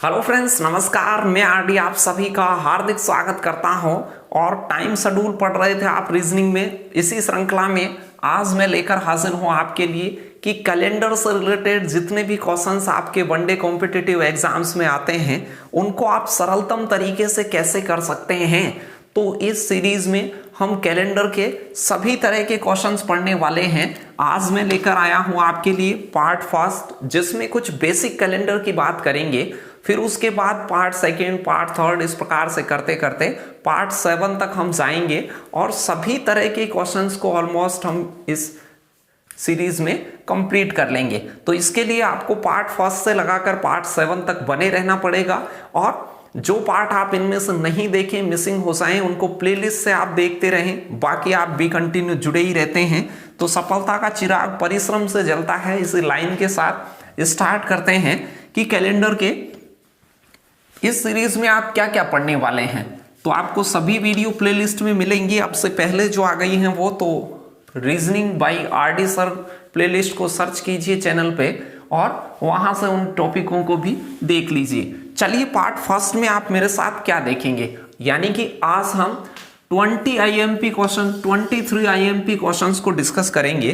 Hello friends, नमस्कार। मैं RD आप सभी का हार्दिक स्वागत करता हूं। और टाइम शेड्यूल पढ़ रहे थे आप रीजनिंग में, इसी श्रृंखला में आज मैं लेकर हाजिर हूं आपके लिए कि कैलेंडर से रिलेटेड जितने भी क्वेश्चंस आपके वनडे कॉम्पिटिटिव एग्जाम्स में आते हैं उनको आप सरलतम तरीके से कैसे कर सकते हैं। तो इस सीरीज में हम कैलेंडर के सभी तरह के क्वेश्चंस पढ़ने वाले हैं। आज मैं लेकर आया हूं आपके लिए पार्ट फर्स्ट, जिसमें कुछ बेसिक कैलेंडर की बात करेंगे। फिर उसके बाद पार्ट सेकेंड, पार्ट थर्ड, इस प्रकार से करते करते पार्ट 7 तक हम जाएंगे और सभी तरह के क्वेश्चंस को ऑलमोस्ट हम इस सीरीज में कंप्लीट कर लेंगे। तो इसके लिए आपको पार्ट फर्स्ट से लगाकर पार्ट 7 तक बने रहना पड़ेगा। और जो पार्ट आप इनमें से नहीं देखें, मिसिंग हो जाएं, उनको प्लेलिस्ट से आप देखते रहें। बाकी आप भी कंटिन्यू जुड़े ही रहते हैं तो सफलता का चिराग परिश्रम से जलता है। इसी लाइन के साथ स्टार्ट करते हैं कि कैलेंडर के इस सीरीज में आप क्या क्या पढ़ने वाले हैं। तो आपको सभी वीडियो प्लेलिस्ट में मिलेंगी। अब से पहले जो आ गई हैं वो तो reasoning bye RD sir playlist को सर्च कीजिए चैनल पे और वहां से उन टॉपिकों को भी देख लीजिए। चलिए पार्ट फर्स्ट में आप मेरे साथ क्या देखेंगे, यानी कि आज हम 20 IMP क्वेश्चन, 23 IMP क्वेश्चंस को डिस्कस करेंगे।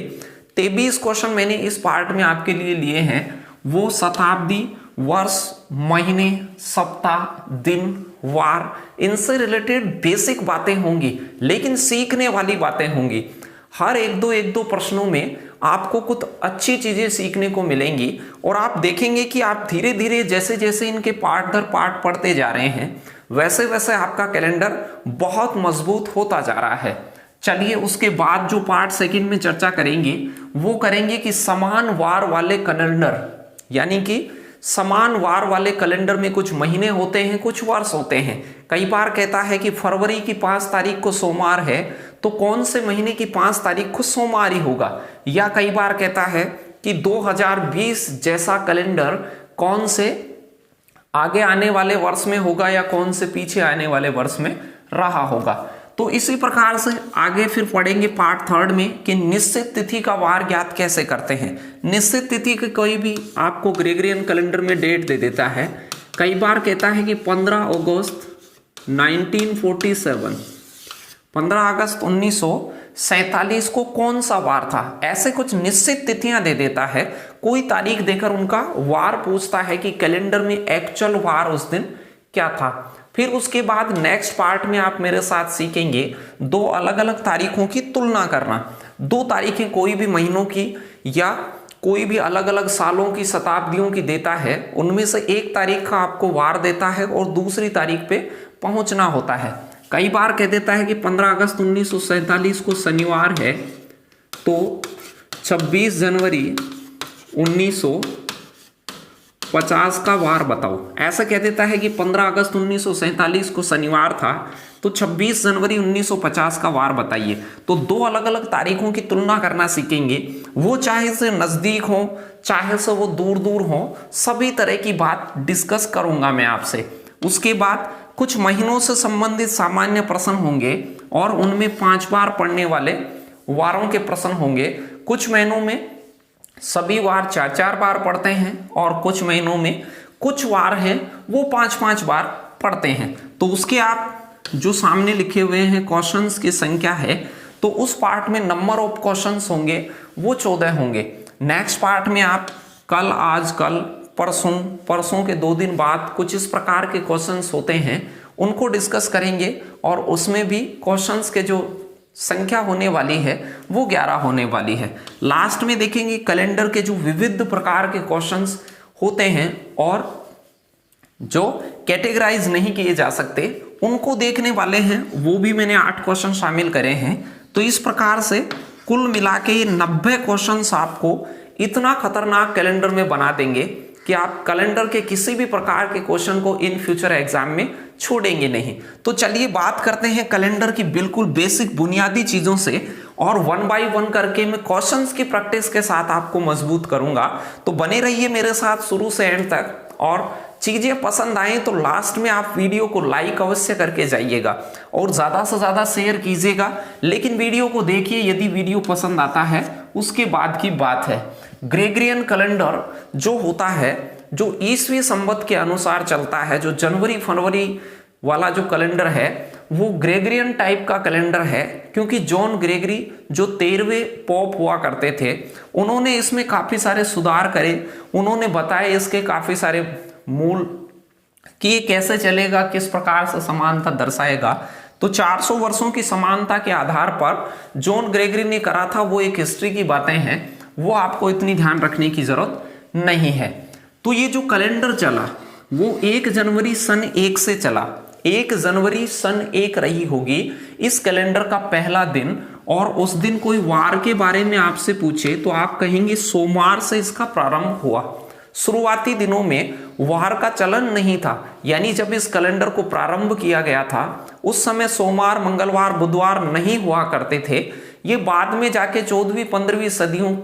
23 क्वेश्चन मैंने इस पार्ट में आपके लिए लिए हैं। वो शताब्दी, वर्ष, महीने, सप्ताह, दिन, वार, इनसे रिलेटेड बेसिक बातें होंगी, लेकिन सीखने वाली बातें होंगी। हर एक दो प्रश्नों में आपको कुछ अच्छी चीजें सीखने को मिलेंगी और आप देखेंगे कि आप धीरे धीरे जैसे जैसे इनके पार्ट दर पार्ट पढ़ते जा रहे हैं वैसे वैसे आपका कैलेंडर बहुत मजबूत होता जा रहा है। चलिए उसके बाद जो पार्ट सेकंड में चर्चा करेंगे वो करेंगे कि समान वार वाले कैलेंडर, यानी कि समान वार वाले कैलेंडर में कुछ महीने होते हैं, कुछ वर्ष होते हैं। कई बार कहता है कि फरवरी की 5 तारीख को सोमवार है तो कौन से महीने की 5 तारीख को सोमवार ही होगा। या कई बार कहता है कि 2020 जैसा कैलेंडर कौन से आगे आने वाले वर्ष में होगा या कौन से पीछे आने वाले वर्ष में रहा होगा। तो इसी प्रकार से आगे फिर पढ़ेंगे पार्ट थर्ड में कि निश्चित तिथि का वार ज्ञात कैसे करते हैं। निश्चित तिथि के कोई भी आपको ग्रेगोरियन कैलेंडर में डेट दे देता है। कई बार कहता है कि 15 अगस्त 1947, 15 अगस्त 1947 को कौन सा वार था। ऐसे कुछ निश्चित तिथियां दे देता है, कोई तारीख देकर उनका वार पूछता है कि कैलेंडर में एक्चुअल वार उस दिन क्या था। फिर उसके बाद नेक्स्ट पार्ट में आप मेरे साथ सीखेंगे दो अलग अलग तारीखों की तुलना करना। दो तारीखें कोई भी महीनों की या कोई भी अलग अलग सालों की, शताब्दियों की देता है, उनमें से एक तारीख का आपको वार देता है और दूसरी तारीख पे पहुंचना होता है। कई बार कह देता है कि 15 अगस्त 1947 को शनिवार है तो 26 जनवरी 1950 का वार बताओ। ऐसा कह देता है कि 15 अगस्त 1947 को शनिवार था तो 26 जनवरी 1950 का वार बताइए। तो दो अलग अलग तारीखों की तुलना करना सीखेंगे। वो चाहे से नज़दीक हो चाहे से वो दूर दूर हो, सभी तरह की बात डिस्कस करूंगा मैं आपसे। उसके बाद कुछ महीनों से संबंधित सामान्य प्रश्न होंगे और उनमें 5 बार पढ़ने वाले वारों के प्रश्न होंगे। कुछ महीनों में सभी वार 4-4 बार पढ़ते हैं और कुछ महीनों में कुछ वार हैं वो 5-5 बार पढ़ते हैं। तो उसके आप जो सामने लिखे हुए हैं क्वेश्चंस की संख्या है, तो उस पार्ट में नंबर ऑफ क्वेश्चंस होंगे वो 14 होंगे। नेक्स्ट पार्ट में आप कल, आज, कल, परसों, परसों के 2 दिन बाद कुछ इस प्रकार के क्वेश्चंस होते हैं उनको डिस्कस करेंगे और उसमें भी क्वेश्चंस के जो संख्या होने वाली है वो 11 होने वाली है। लास्ट में देखेंगे कैलेंडर के जो विविध प्रकार के क्वेश्चंस होते हैं और जो कैटेगराइज नहीं किए जा सकते उनको देखने वाले हैं। वो भी मैंने 8 क्वेश्चन शामिल करे हैं। तो इस प्रकार से कुल मिला के ये 90 क्वेश्चंस आपको इतना खतरनाक कैलेंडर में बना देंगे कि आप कैलेंडर के किसी भी प्रकार के क्वेश्चन को इन फ्यूचर एग्जाम में छोड़ेंगे नहीं। तो चलिए बात करते हैं कैलेंडर की बिल्कुल बेसिक बुनियादी चीजों से और 1 बाय 1 करके मैं क्वेश्चंस की प्रैक्टिस के साथ आपको मजबूत करूंगा। तो बने रहिए मेरे साथ शुरू से एंड तक। और चीजें पसंद आए तो लास्ट में आप वीडियो को लाइक अवश्य करके जाइएगा और ज्यादा से ज्यादा शेयर कीजिएगा। लेकिन वीडियो को देखिए, यदि वीडियो पसंद आता है उसके बाद की बात है। ग्रेगोरियन कैलेंडर जो होता है जो ईसवी संवत के अनुसार चलता है, जो जनवरी फरवरी वाला जो कैलेंडर है वो ग्रेगरियन टाइप का कैलेंडर है, क्योंकि जॉन ग्रेगरी जो 13वें पोप हुआ करते थे उन्होंने इसमें काफी सारे सुधार करे। उन्होंने बताए इसके काफी सारे मूल कि ये कैसे चलेगा, किस प्रकार से समानता दर्शाएगा। तो 400 वर्षों की समानता के आधार पर जॉन ग्रेगरी ने करा था, वो एक हिस्ट्री की बातें हैं, वो आपको इतनी ध्यान रखने की जरूरत नहीं है। तो ये जो कैलेंडर चला वो 1 जनवरी सन 1 से चला। 1 जनवरी सन 1 रही होगी इस कैलेंडर का पहला दिन, और उस दिन कोई वार के बारे में आपसे पूछे तो आप कहेंगे सोमवार से इसका प्रारंभ हुआ। शुरुआती दिनों में वार का चलन नहीं था, यानी जब इस कैलेंडर को प्रारंभ किया गया था उस समय सोमवार, मंगलवार, बुधवार नहीं हुआ करते थे। ये बाद में जाके 14वीं 15वीं सदियों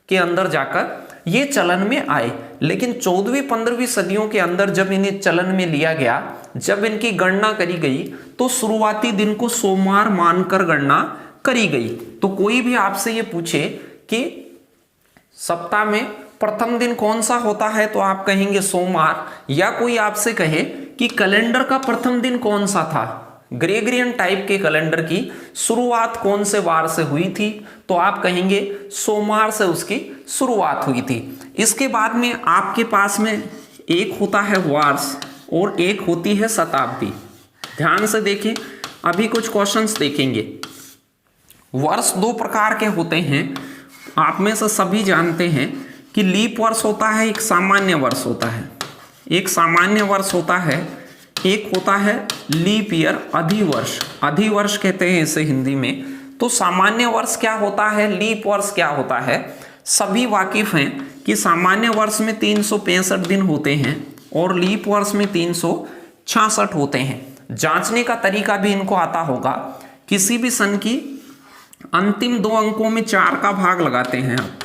के अंदर जाकर ये चलन में आए। लेकिन 14वीं 15वीं सदियों के अंदर जब इन्हें चलन में लिया गया, जब इनकी गणना करी गई तो शुरुआती दिन को सोमवार मानकर गणना करी गई। तो कोई भी आपसे ये पूछे कि सप्ताह में प्रथम दिन कौन सा होता है तो आप कहेंगे सोमवार, या कोई आपसे कहे कि कैलेंडर का प्रथम दिन कौन सा था, ग्रेगरियन टाइप के कैलेंडर की शुरुआत कौन से वार से हुई थी, तो आप कहेंगे सोमवार से उसकी शुरुआत हुई थी। इसके बाद में आपके पास में एक होता है वर्ष और एक होती है शताब्दी। ध्यान से देखें, अभी कुछ क्वेश्चंस देखेंगे। वर्ष 2 प्रकार के होते हैं, आप में से सभी जानते हैं कि लीप वर्ष होता है, एक सामान्य वर्ष होता है। एक सामान्य वर्ष होता है, एक होता है लीप ईयर, अधिवर्ष। अधिवर्ष कहते हैं इसे हिंदी में। तो सामान्य वर्ष क्या होता है, लीप वर्ष क्या होता है, सभी वाकिफ हैं कि सामान्य वर्ष में 365 दिन होते हैं और लीप वर्ष में 366 होते हैं। जांचने का तरीका भी इनको आता होगा। किसी भी सन की अंतिम 2 अंकों में 4 का भाग लगाते हैं, आप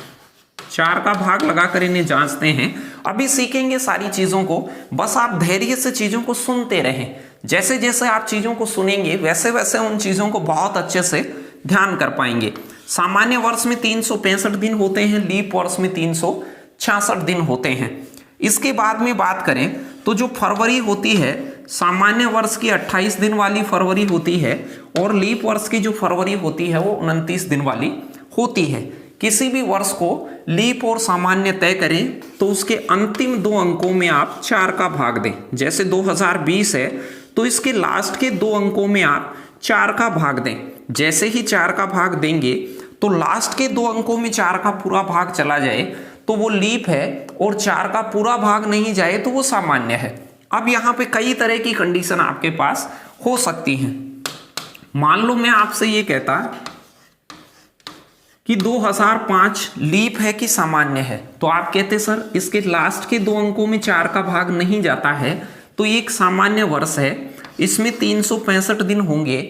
4 का भाग लगाकर इन्हें जांचते हैं। अभी सीखेंगे सारी चीजों को, बस आप धैर्य से चीजों को सुनते रहें। जैसे जैसे आप चीजों को सुनेंगे वैसे वैसे उन चीजों को बहुत अच्छे से ध्यान कर पाएंगे। सामान्य वर्ष में 365 दिन होते हैं, लीप वर्ष में 366 दिन होते हैं। इसके बाद में बात करें तो जो फरवरी होती है, सामान्य वर्ष की 28 दिन वाली फरवरी होती है और लीप वर्ष की जो फरवरी होती है वो 29 दिन वाली होती है। किसी भी वर्ष को लीप और सामान्य तय करें तो उसके अंतिम 2 अंकों में आप 4 का भाग दें। जैसे 2020 है तो इसके लास्ट के 2 अंकों में आप 4 का भाग दें। जैसे ही 4 का भाग देंगे तो लास्ट के 2 अंकों में 4 का पूरा भाग चला जाए तो वो लीप है, और 4 का पूरा भाग नहीं जाए तो वो सामान्य है। अब यहाँ पे कई तरह की कंडीशन आपके पास हो सकती हैं। मान लो मैं आपसे ये कहता कि 2005 लीप है कि सामान्य है, तो आप कहते सर इसके लास्ट के 2 अंकों में 4 का भाग नहीं जाता है तो एक सामान्य वर्ष है, इसमें 365 दिन होंगे,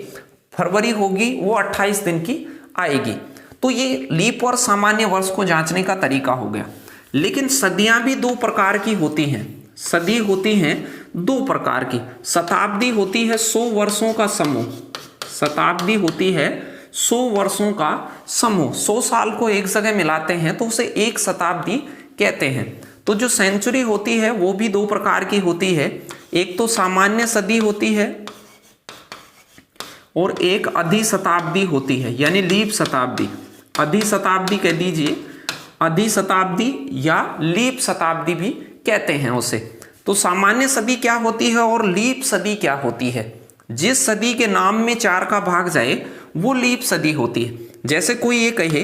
फरवरी होगी वो 28 दिन की आएगी। तो ये लीप और सामान्य वर्ष को जांचने का तरीका हो गया। लेकिन सदियां भी 2 प्रकार की होती हैं। सदी होती हैं 2 प्रकार की। शताब्दी होती है 100 वर्षों का समूह। शताब्दी होती है 100 वर्षों का समूह। 100 साल को एक जगह मिलाते हैं तो उसे एक शताब्दी कहते हैं। तो जो सेंचुरी होती है वो भी 2 प्रकार की होती है। एक तो सामान्य सदी होती है और एक अधि शताब्दी होती है, यानी लीप शताब्दी। अधि शताब्दी कह दीजिए, अधि शताब्दी या लीप शताब्दी भी कहते हैं उसे। तो सामान्य सदी क्या होती है और लीप सदी क्या होती है? जिस सदी के नाम में 4 का भाग जाए वो लीप सदी होती है। जैसे कोई ये कहे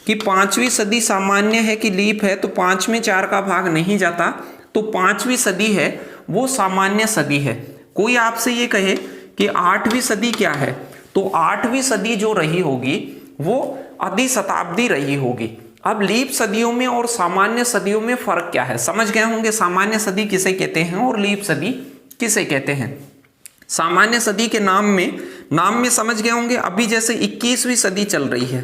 कि 5वीं सदी सामान्य है कि लीप है, तो 5 में 4 का भाग नहीं जाता, तो 5वीं सदी है वो सामान्य सदी है। कोई आपसे ये कहे कि 8वीं सदी क्या है, तो 8वीं सदी जो रही होगी वो अधि शताब्दी रही होगी। अब लीप सदियों में और सामान्य सदियों में फर्क क्या है, समझ गए होंगे। सामान्य सदी किसे कहते हैं और लीप सदी किसे कहते हैं। सामान्य सदी के नाम में समझ गए होंगे। अभी जैसे 21वीं सदी चल रही है,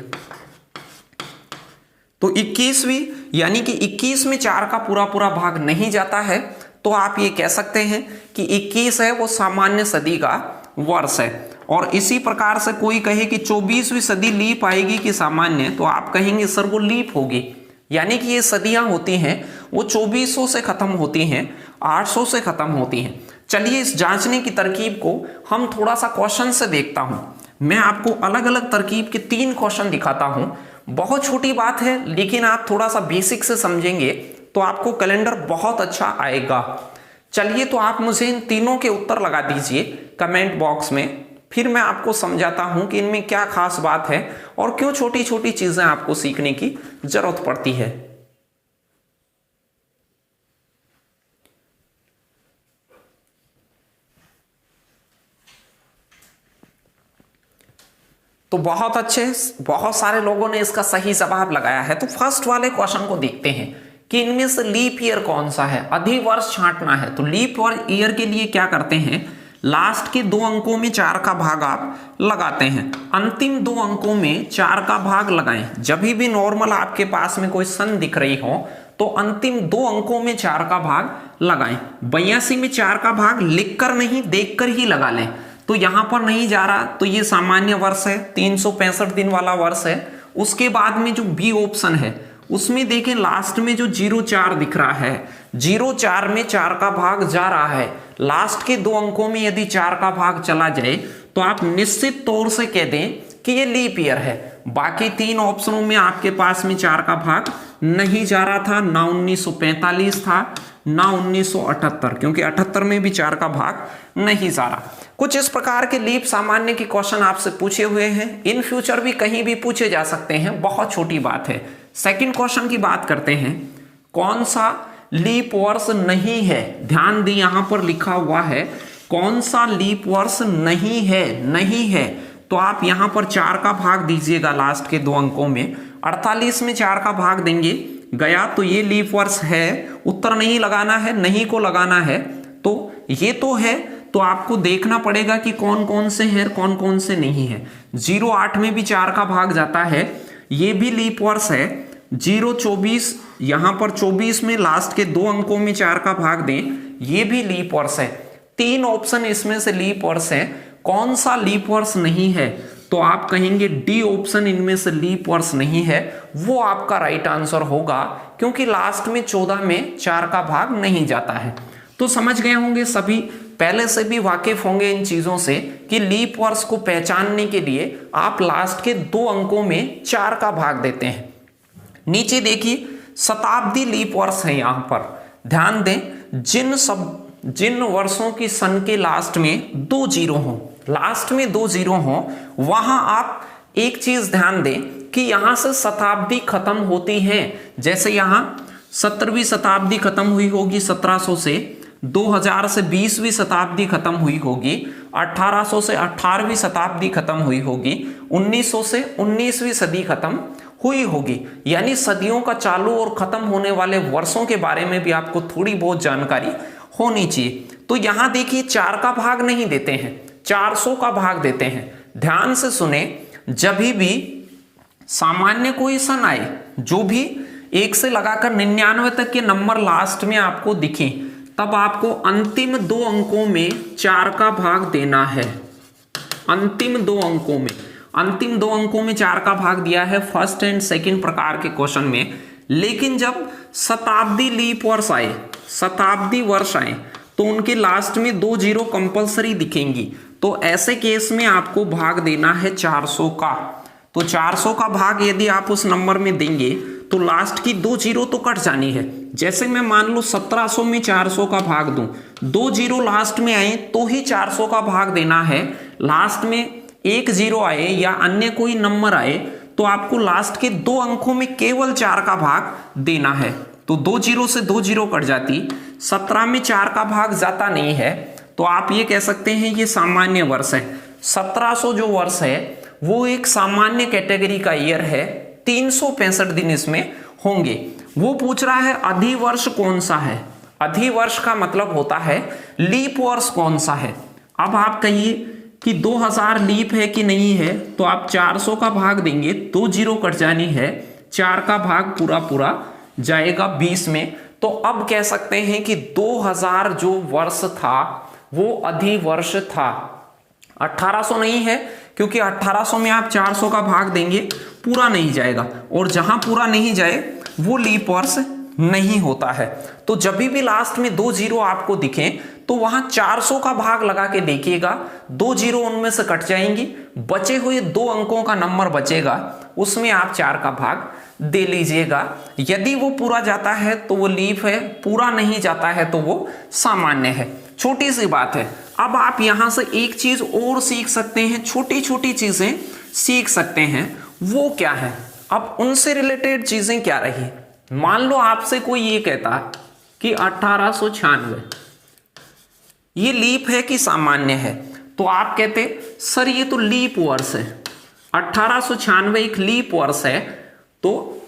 तो 21वीं यानी कि 21 में 4 का पूरा भाग नहीं जाता है, तो आप ये कह सकते हैं कि 21 है वो सामान्य सदी का वर्ष है। और इसी प्रकार से कोई कहे कि 24वीं सदी लीप आएगी कि सामान्य, तो आप कहेंगे सर वो लीप होगी। यानी कि ये सदियां होती हैं वो 2400 से खत्म होती हैं, 800 से खत्म होती हैं। चलिए इस जांचने की तरकीब को हम थोड़ा सा क्वेश्चन से देखता हूं। मैं आपको अलग अलग तरकीब के 3 क्वेश्चन दिखाता हूं। बहुत छोटी बात है, लेकिन आप थोड़ा सा बेसिक से समझेंगे तो आपको कैलेंडर बहुत अच्छा आएगा। चलिए तो आप मुझे इन तीनों के उत्तर लगा दीजिए कमेंट बॉक्स में, फिर मैं आपको समझाता हूं कि इनमें क्या खास बात है और क्यों छोटी छोटी चीजें आपको सीखने की जरूरत पड़ती है। तो बहुत अच्छे, बहुत सारे लोगों ने इसका सही जवाब लगाया है। तो फर्स्ट वाले क्वेश्चन को देखते हैं कि इनमें से लीप ईयर कौन सा है। अधिवर्ष छांटना है तो लीप ईयर के लिए क्या करते हैं, लास्ट के 2 अंकों में 4 का भाग आप लगाते हैं। अंतिम 2 अंकों में 4 का भाग लगाएं। जब भी नॉर्मल आपके पास में कोई सन दिख रही हो तो अंतिम 2 अंकों में 4 का भाग लगाएं। 82 में 4 का भाग लिखकर नहीं, देखकर ही लगा लें। तो यहां पर नहीं जा रहा तो ये सामान्य वर्ष है, 365 दिन वाला वर्ष है। उसके बाद में जो बी ऑप्शन है उसमें देखें लास्ट में जो 04 दिख रहा है, 04 में 4 का भाग जा रहा है। लास्ट के 2 अंकों में यदि 4 का भाग चला जाए तो आप निश्चित तौर से कह दें कि ये लीप ईयर है। बाकी 3 ऑप्शनों में आपके पास में 4 का भाग नहीं जा रहा था, ना 1945 था ना 1978, क्योंकि 78 में भी 4 का भाग नहीं जा रहा। कुछ इस प्रकार के लीप सामान्य के क्वेश्चन आपसे पूछे हुए हैं, इन फ्यूचर भी कहीं भी पूछे जा सकते हैं, बहुत छोटी बात है। सेकंड क्वेश्चन की बात करते हैं, कौन सा लीप वर्ष नहीं है। ध्यान दें यहां पर लिखा हुआ है कौन सा लीप वर्ष नहीं है, नहीं है। तो आप यहां पर 4 का भाग दीजिएगा लास्ट के 2 अंकों में। 48 में 4 का भाग देंगे, गया तो ये लीप वर्ष है। उत्तर नहीं लगाना है, नहीं को लगाना है। तो ये तो है, तो आपको देखना पड़ेगा कि कौन कौन से हैं कौन कौन से नहीं है। 08 में भी 4 का भाग जाता है, ये भी लीप वर्ष है। 024 यहां पर 24 में लास्ट के 2 अंकों में 4 का भाग दें, ये भी लीप वर्ष है। 3 ऑप्शन इसमें से लीप वर्ष है। कौन सा लीप वर्ष नहीं है, तो आप कहेंगे डी ऑप्शन इनमें से लीप वर्ष नहीं है, वो आपका राइट आंसर होगा, क्योंकि लास्ट में 14 में 4 का भाग नहीं जाता है। तो समझ गए होंगे सभी, पहले से भी वाकिफ होंगे इन चीजों से कि लीप वर्ष को पहचानने के लिए आप लास्ट के 2 अंकों में 4 का भाग देते हैं। नीचे देखिए शताब्दी लीप वर्ष है। यहां पर ध्यान दें, जिन वर्षों की सन के लास्ट में 2 जीरो हो, लास्ट में 2 जीरो हो, वहां आप एक चीज ध्यान दें कि यहां से शताब्दी खत्म होती है। जैसे यहां 17वीं शताब्दी खत्म हुई होगी 1700 से, 2000 से 20वीं शताब्दी खत्म हुई होगी, 1800 से 18वीं शताब्दी खत्म हुई होगी, 1900 से 19वीं सदी खत्म हुई होगी। यानी सदियों का चालू और खत्म होने वाले वर्षों के बारे में भी आपको थोड़ी बहुत जानकारी होनी चाहिए। तो यहां देखिए 4 का भाग नहीं देते हैं, 400 का भाग देते हैं। ध्यान से सुने, जब भी सामान्य कोई सन आए, जो भी 1 से लगाकर 99 तक के नंबर लास्ट में आपको दिखे, तब आपको अंतिम 2 अंकों में 4 का भाग देना है। अंतिम 2 अंकों में 4 का भाग दिया है फर्स्ट एंड सेकंड प्रकार के क्वेश्चन में। लेकिन जब शताब्दी लीप वर्ष आए, शताब्दी वर्ष आए, तो उनके लास्ट में 2 जीरो कंपलसरी दिखेंगी। तो ऐसे केस में आपको भाग देना है 400 का। तो 400 का भाग यदि आप उस नंबर में देंगे तो लास्ट की 2 जीरो तो कट जानी है। जैसे मैं मान लो 1700 में 400 का भाग दूं, 2 जीरो लास्ट में आए तो ही 400 का भाग देना है। लास्ट में 1 जीरो आए या अन्य कोई नंबर आए तो आपको लास्ट के 2 अंकों में केवल 4 का भाग देना है। तो 2 जीरो से 2 जीरो कट जाती, 17 में 4 का भाग जाता नहीं है। तो आप ये कह सकते हैं ये सामान्य वर्ष है। 1700 जो वर्ष है वो एक सामान्य कैटेगरी का ईयर है, 365 दिन इसमें होंगे। वो पूछ रहा है अधिवर्ष कौन सा है। अधिवर्ष का मतलब होता है लीप वर्ष कौन सा है। अब आप कहिए कि 2000 लीप है कि नहीं है, तो आप 400 का भाग देंगे, 2 जीरो कट जानी है, 4 का भाग पूरा पूरा जाएगा 20 में। तो अब कह सकते हैं कि 2000 जो वर्ष था वो अधिवर्ष था। 1800 नहीं है, क्योंकि 1800 में आप 400 का भाग देंगे, पूरा नहीं जाएगा। और जहां पूरा नहीं जाए वो लीप वर्ष नहीं होता है। तो जब भी लास्ट में 2 जीरो आपको दिखे तो वहां 400 का भाग लगा के देखिएगा, 2 जीरो उनमें से कट जाएंगी, बचे हुए 2 अंकों का नंबर बचेगा, उसमें आप 4 का भाग दे लीजिएगा। यदि वो पूरा जाता है तो वो लीप है, पूरा नहीं जाता है तो वो सामान्य है। छोटी सी बात है। अब आप यहां से एक चीज और सीख सकते हैं, छोटी छोटी चीजें सीख सकते हैं। वो क्या है? अब उनसे रिलेटेड चीजें क्या रही? मान लो आपसे कोई ये कहता कि 1896 ये लीप है कि सामान्य है, तो आप कहते सर ये तो लीप वर्ष है, 1896 एक लीप वर्ष है, तो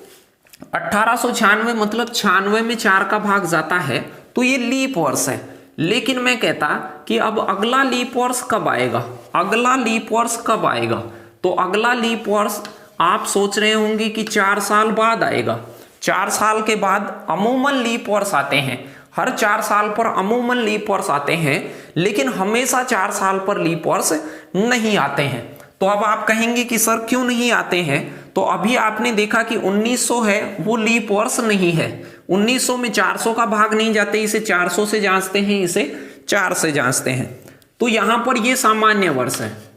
1896 मतलब 96 में 4 का भाग जाता है तो ये लीप वर्ष है। लेकिन मैं कहता कि अब अगला लीप वर्ष कब आएगा, अगला लीप वर्ष कब आएगा? तो अगला लीप वर्ष आप सोच रहे होंगे कि 4 साल बाद आएगा। 4 साल के बाद अमूमन लीप वर्ष आते हैं, हर 4 साल पर अमूमन लीप वर्ष आते हैं, लेकिन हमेशा 4 साल पर लीप वर्ष नहीं आते हैं। तो अब आप कहेंगे कि सर क्यों नहीं आते हैं? तो अभी आपने देखा कि 1900 है वो लीप वर्ष नहीं है, 1900 में 400 का भाग नहीं जाते, इसे 400 से जांचते हैं, इसे 4 से जांचते हैं, तो यहां पर ये सामान्य वर्ष है,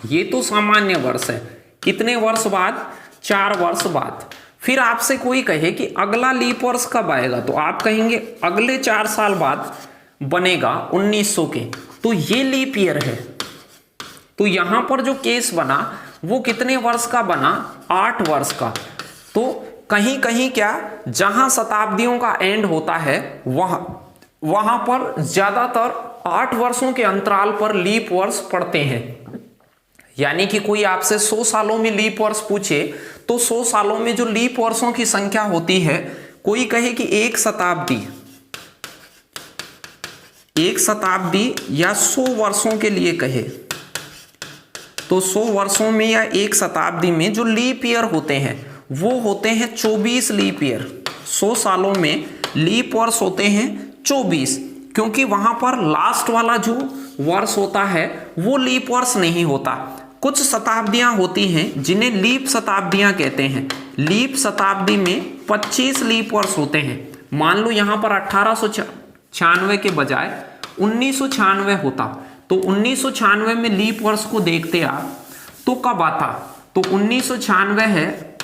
ये तो सामान्य वर्ष है। कितने वर्ष बाद? 4 वर्ष बाद। फिर आपसे कोई कहे कि अगला लीप वर्ष कब आएगा, तो आप कहेंगे अगले 4 साल बाद बनेगा 1900 के, तो ये लीप ईयर है। तो यहां पर जो केस बना वो कितने वर्ष का बना? 8 वर्ष का। तो कहीं कहीं क्या, जहां शताब्दियों का एंड होता है वहां पर ज्यादातर 8 वर्षों के अंतराल पर लीप वर्ष पड़ते हैं। यानी कि कोई आपसे 100 सालों में लीप वर्ष पूछे तो 100 सालों में जो लीप वर्षों की संख्या होती है, कोई कहे कि एक शताब्दी या 100 वर्षों के लिए कहे, तो 100 वर्षों में या एक शताब्दी में जो लीप ईयर होते हैं वो होते हैं 24 लीप ईयर। 100 सालों में लीप वर्ष होते हैं 24, क्योंकि वहां पर लास्ट वाला जो वर्ष होता है वो लीप वर्ष नहीं होता। कुछ शताब्दियां होती हैं जिन्हें लीप शताब्दियां कहते हैं। लीप शताब्दी में 25 लीप वर्ष होते हैं। मान लो यहां पर 1896 के बजाय 1996 होता, तो 1996 में लीप वर्ष को देखते आप तो कब आता? तो 1996 है,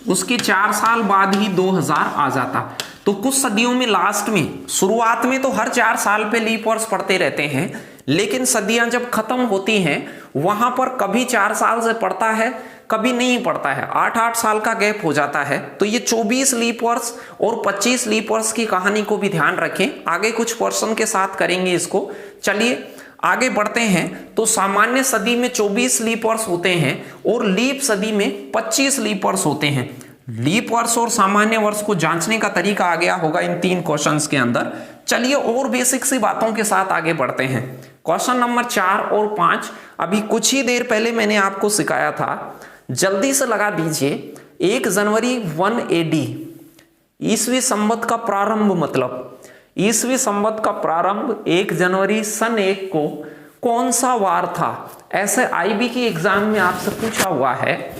उसके 4 साल बाद ही 2000 आ जाता। तो कुछ सदियों में लास्ट में, शुरुआत में तो हर 4 साल पे लीप वर्ष पड़ते रहते हैं, लेकिन सदियां जब खत्म होती हैं वहां पर कभी 4 साल से पड़ता है, कभी नहीं पड़ता है, 8-8 साल का गैप हो जाता है। तो ये 24 लीप वर्ष और 25 लीप वर्ष की कहानी को भी ध्यान रखें, आगे कुछ पर्सन के साथ करेंगे इसको। चलिए आगे बढ़ते हैं। तो सामान्य सदी में 24 लीप वर्ष होते हैं और लीप सदी में 25 लीप वर्ष होते हैं। लीप वर्ष और सामान्य वर्ष को जांचने का तरीका आ गया होगा इन 3 क्वेश्चंस के अंदर। चलिए और बेसिक सी बातों के साथ आगे बढ़ते हैं। क्वेश्चन नंबर 4 और 5 अभी कुछ ही देर पहले मैंने आपको सिखाया था, जल्दी से लगा दीजिए। 1 जनवरी 1 AD ईसवी संवत का प्रारंभ, मतलब ईसवी संवत का प्रारंभ 1 जनवरी सन 1 को कौन सा वार था? ऐसे IB की एग्जाम में आपसे पूछा हुआ है,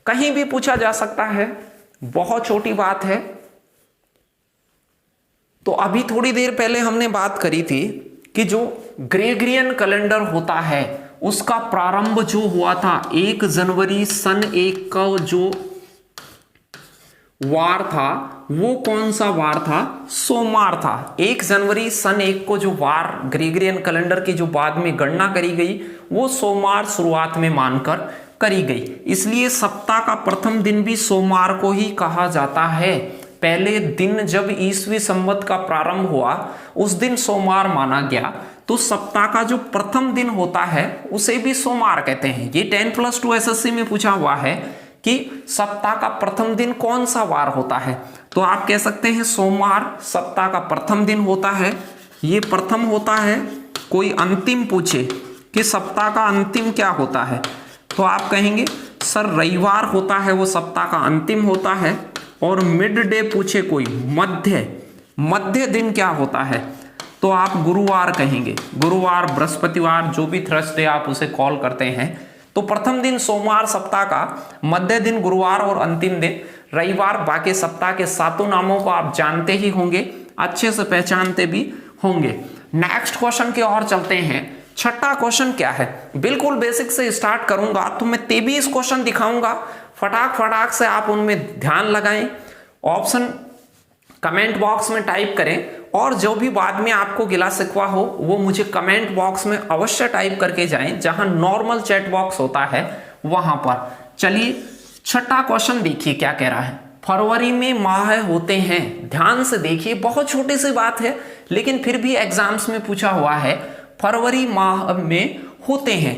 कहीं भी पूछा जा सकता है, बहुत छोटी बात है। तो अभी थोड़ी देर पहले हमने बात करी थी कि जो ग्रेगरियन कैलेंडर होता है उसका प्रारंभ जो हुआ था 1 जनवरी सन 1 का जो वार था वो कौन सा वार था? सोमवार था। 1 जनवरी सन 1 को जो वार ग्रेगरियन कैलेंडर की जो बाद में गणना करी गई वो सोमवार शुरुआत में मानकर करी गई, इसलिए सप्ताह का प्रथम दिन भी सोमवार को ही कहा जाता है। पहले दिन जब ईसवी संवत का प्रारंभ हुआ उस दिन सोमवार माना गया, तो सप्ताह का जो प्रथम दिन होता है उसे भी सोमवार कहते हैं। ये 10+2 SSC में पूछा हुआ है कि सप्ताह का प्रथम दिन कौन सा वार होता है, तो आप कह सकते हैं सोमवार सप्ताह का प्रथम दिन होता है। ये प्रथम होता है। कोई अंतिम पूछे कि सप्ताह का अंतिम क्या होता है, तो आप कहेंगे सर रविवार होता है, वो सप्ताह का अंतिम होता है। और मिड डे पूछे कोई, मध्य दिन क्या होता है, तो आप गुरुवार कहेंगे। गुरुवार, बृहस्पतिवार, जो भी थर्सडे आप उसे कॉल करते हैं। तो प्रथम दिन सोमवार सप्ताह का, मध्य दिन गुरुवार और अंतिम दिन रविवार, बाकी सप्ताह के 7 नामों को आप जानते ही होंगे, अच्छे से पहचानते भी होंगे। नेक्स्ट क्वेश्चन की ओर चलते हैं। छठा क्वेश्चन क्या है, बिल्कुल बेसिक से स्टार्ट करूंगा, तो मैं 23 क्वेश्चन दिखाऊंगा, फटाक से आप उनमें ध्यान लगाएं, ऑप्शन कमेंट बॉक्स में टाइप करें, और जो भी बाद में आपको गिला शिकवा हो वो मुझे कमेंट बॉक्स में अवश्य टाइप करके जाएं, जहां नॉर्मल चैट बॉक्स होता है वहां पर। चलिए छठा क्वेश्चन देखिए क्या कह रहा है। फरवरी में माह होते हैं, ध्यान से देखिए, बहुत छोटी सी बात है लेकिन फिर भी एग्जाम्स में पूछा हुआ है। फरवरी माह में होते हैं,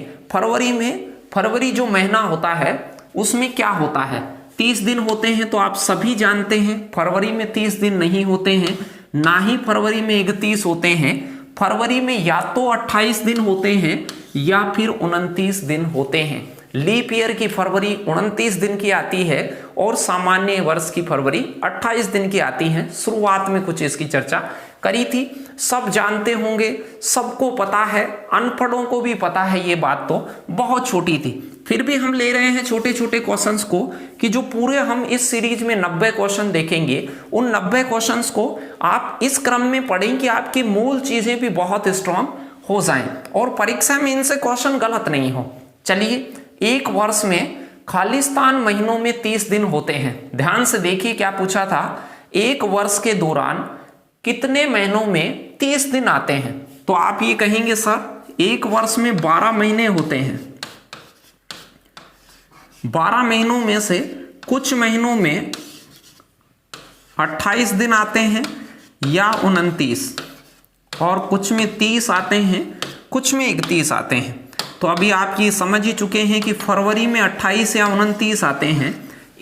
फरवरी जो महीना होता है उसमें क्या होता है, 30 दिन होते हैं, तो आप सभी जानते हैं फरवरी में 30 दिन नहीं होते हैं, ना ही फरवरी में 31 होते हैं। फरवरी में या तो 28 दिन होते हैं या फिर 29 दिन होते हैं। लीप ईयर की फरवरी 29 दिन की आती है और सामान्य वर्ष की फरवरी 28 दिन की आती है। शुरुआत में कुछ इसकी चर्चा करी थी, सब जानते होंगे, सबको पता है, अनपढ़ों को भी पता है, ये बात तो बहुत छोटी थी। फिर भी हम ले रहे हैं छोटे छोटे क्वेश्चंस को, कि जो पूरे हम इस सीरीज में 90 क्वेश्चन देखेंगे, उन 90 क्वेश्चंस को आप इस क्रम में पढ़ें कि आपकी मूल चीजें भी बहुत स्ट्रांग हो जाएं और परीक्षा में इनसे क्वेश्चन गलत नहीं हो। चलिए, एक वर्ष में खालिस्तान महीनों में 30 दिन होते हैं। ध्यान से देखिए क्या पूछा था, एक वर्ष के दौरान कितने महीनों में 30 दिन आते हैं, तो आप ये कहेंगे सर एक वर्ष में 12 महीने होते हैं, 12 महीनों में से कुछ महीनों में 28 दिन आते हैं या 29, और कुछ में 30 आते हैं, कुछ में 31 आते हैं। तो अभी आप ये समझ ही चुके हैं कि फरवरी में 28 या 29 आते हैं।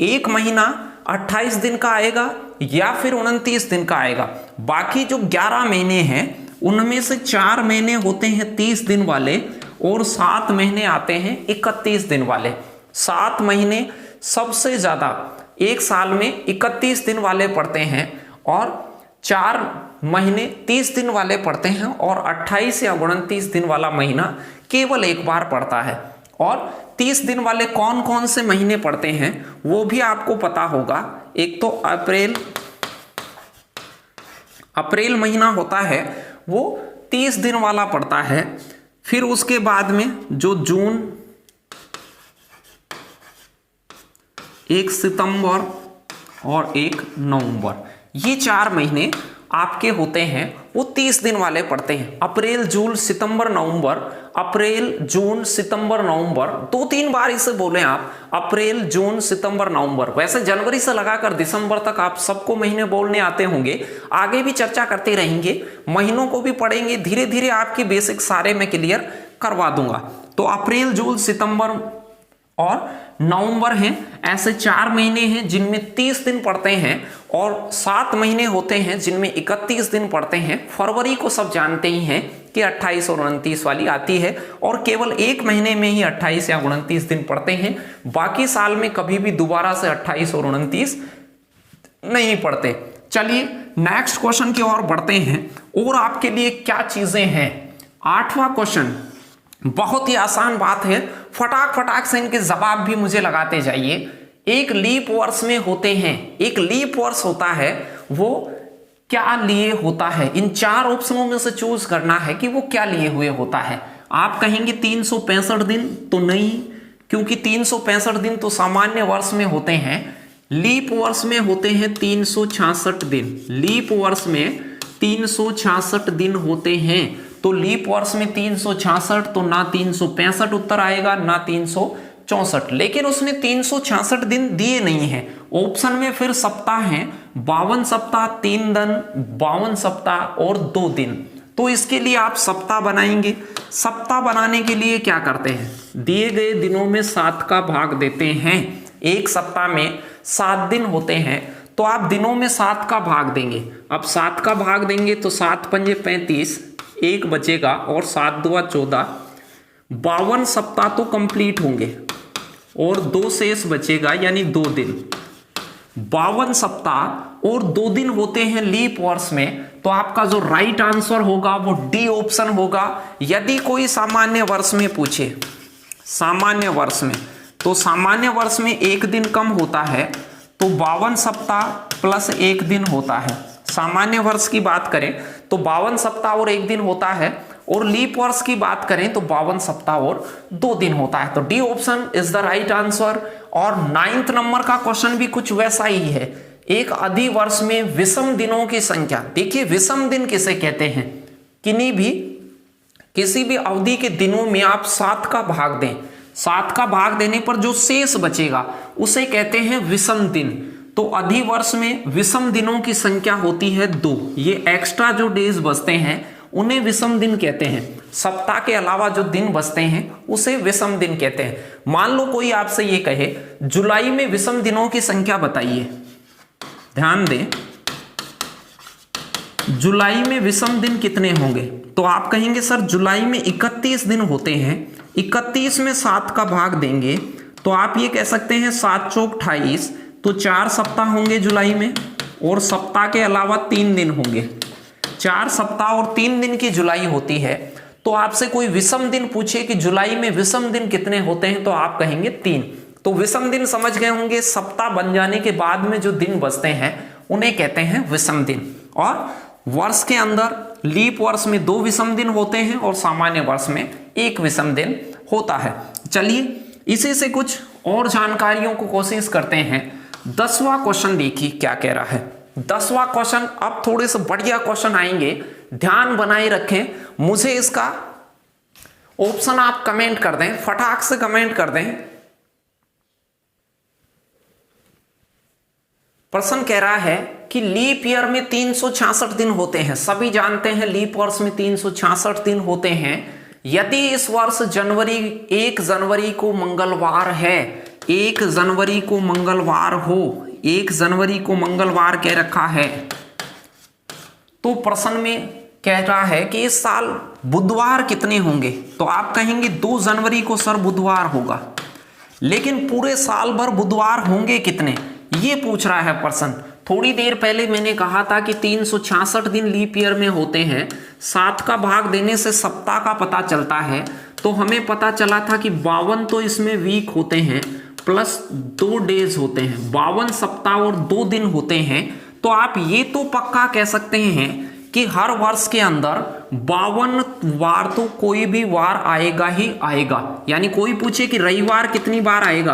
एक महीना 28 दिन का आएगा या फिर 29 दिन का आएगा। बाकी जो 11 महीने हैं उनमें से 4 महीने होते हैं 30 दिन वाले और 7 महीने आते हैं 31 दिन वाले। 7 महीने सबसे ज्यादा एक साल में 31 दिन वाले पड़ते हैं और 4 महीने 30 दिन वाले पड़ते हैं, और 28 या 29 दिन वाला महीना केवल एक बार पड़ता है। और 30 दिन वाले कौन कौन से महीने पड़ते हैं वो भी आपको पता होगा। एक तो अप्रैल महीना होता है, वो 30 दिन वाला पड़ता है। फिर उसके बाद में जो जून, 1 सितंबर और 1 नवंबर, ये 4 महीने आपके होते हैं, वो 30 दिन वाले पड़ते हैं। अप्रैल जून सितंबर नवंबर, अप्रैल जून सितंबर नवंबर, 2-3 बार इसे बोले आप, अप्रैल जून सितंबर नवंबर। वैसे जनवरी से लगाकर दिसंबर तक आप सबको महीने बोलने आते होंगे, आगे भी चर्चा करते रहेंगे, महीनों को भी पढ़ेंगे, धीरे धीरे आपके बेसिक सारे मैं क्लियर करवा दूंगा। तो अप्रैल जून सितंबर और नवंबर हैं, ऐसे 4 महीने हैं जिनमें 30 दिन पड़ते हैं, और 7 महीने होते हैं जिनमें 31 दिन पड़ते हैं। फरवरी को सब जानते ही हैं कि 28 और 29 वाली आती है, और केवल एक महीने में ही 28 या 29 दिन पड़ते हैं। बाकी साल में कभी भी दोबारा से 28 और 29 नहीं पड़ते। चलिए नेक्स्ट क्वेश्चन की ओर बढ़ते हैं, और आपके लिए क्या चीजें हैं। 8वां क्वेश्चन बहुत ही आसान बात है, फटाक से इनके जवाब भी मुझे लगाते जाइए। एक लीप वर्ष में होते हैं, एक लीप वर्ष होता है, वो क्या लिए होता है? इन 4 ऑप्शनों में से चूज करना है कि वो क्या लिए हुए होता है। आप कहेंगे 365 दिन, तो नहीं, क्योंकि 365 दिन तो सामान्य वर्ष में होते हैं। लीप वर्ष में होते हैं 366 दिन, लीप वर्ष में 366 दिन होते हैं। तो लीप वर्ष में 366, तो ना 365 उत्तर आएगा ना 364, लेकिन उसने 366 दिन दिए नहीं है। ऑप्शन में फिर सप्ताह हैं, 52 सप्ताह, 3 दिन, 52 सप्ताह और 2 दिन। तो इसके लिए आप सप्ताह बनाएंगे। सप्ताह बनाने के लिए क्या करते हैं, दिए गए दिनों में 7 का भाग देते हैं। एक सप्ताह में 7 दिन होते हैं, तो आप दिनों में 7 का भाग देंगे। अब 7 का भाग देंगे तो 7 पंजे 35, 1 बचेगा, और 7 दूआ 14, 52 सप्ताह तो कंप्लीट होंगे और 2 शेष बचेगा, यानी 2 दिन। 52 सप्ताह और 2 दिन होते हैं लीप वर्ष में। तो आपका जो राइट आंसर होगा वो डी ऑप्शन होगा। यदि कोई सामान्य वर्ष में पूछे, सामान्य वर्ष में, तो सामान्य वर्ष में 1 दिन कम होता है, तो 52 सप्ताह प्लस 1 दिन होता है। सामान्य वर्ष की बात करें तो 52 सप्ताह और 1 दिन होता है, और लीप वर्ष की बात करें तो 52 सप्ताह और 2 दिन होता है। तो D option is the right answer. और 9th नंबर का क्वेश्चन भी कुछ वैसा ही है। एक अधिवर्ष में विषम दिनों की संख्या, देखिए विषम दिन किसे कहते हैं, किसी भी अवधि के दिनों में आप 7 का भाग दें, 7 का भाग देने पर जो शेष बचेगा उसे कहते हैं विषम दिन। तो अधिवर्ष में विषम दिनों की संख्या होती है 2। ये एक्स्ट्रा जो डेज बचते हैं उन्हें विषम दिन कहते हैं। सप्ताह के अलावा जो दिन बचते हैं उसे विषम दिन कहते हैं। मान लो कोई आपसे ये कहे जुलाई में विषम दिनों की संख्या बताइए, ध्यान दें, जुलाई में विषम दिन कितने होंगे? तो आप कहेंगे सर जुलाई में 31 दिन होते हैं, 31 में 7 का भाग देंगे तो आप ये कह सकते हैं 7 चौक 28, तो 4 सप्ताह होंगे जुलाई में, और सप्ताह के अलावा 3 दिन होंगे। 4 सप्ताह और 3 दिन की जुलाई होती है। तो आपसे कोई विषम दिन पूछे कि जुलाई में विषम दिन कितने होते हैं, तो आप कहेंगे 3। तो विषम दिन समझ गए होंगे, सप्ताह बन जाने के बाद में जो दिन बचते हैं उन्हें कहते हैं विषम दिन। और वर्ष के अंदर लीप वर्ष में 2 विषम दिन होते हैं और सामान्य वर्ष में 1 विषम दिन होता है। चलिए इसी से कुछ और जानकारियों को कोशिश करते हैं। 10वां क्वेश्चन देखिए क्या कह रहा है। 10वां क्वेश्चन, अब थोड़े से बढ़िया क्वेश्चन आएंगे, ध्यान बनाए रखें। मुझे इसका ऑप्शन आप कमेंट कर दें, फटाक से कमेंट कर दें। प्रश्न कह रहा है कि लीप ईयर में 366 दिन होते हैं। सभी जानते हैं लीप वर्ष में 366 दिन होते हैं। यदि इस वर्ष 1 जनवरी को मंगलवार है, 1 जनवरी को मंगलवार हो, 1 जनवरी को मंगलवार कह रखा है, तो प्रश्न में कह रहा है कि इस साल बुधवार कितने होंगे? तो आप कहेंगे 2 जनवरी को सर बुधवार होगा, लेकिन पूरे साल भर बुधवार होंगे कितने, ये पूछ रहा है प्रश्न। थोड़ी देर पहले मैंने कहा था कि 366 दिन लीप ईयर में होते हैं, 7 का भाग देने से सप्ताह का पता चलता है। तो हमें पता चला था कि 52 तो इसमें वीक होते हैं प्लस 2 डेज होते हैं, 52 सप्ताह और 2 दिन होते हैं। तो आप ये तो पक्का कह सकते हैं कि हर वर्ष के अंदर 52 बार तो कोई भी वार आएगा ही आएगा। यानी कोई पूछे कि रविवार कितनी बार आएगा,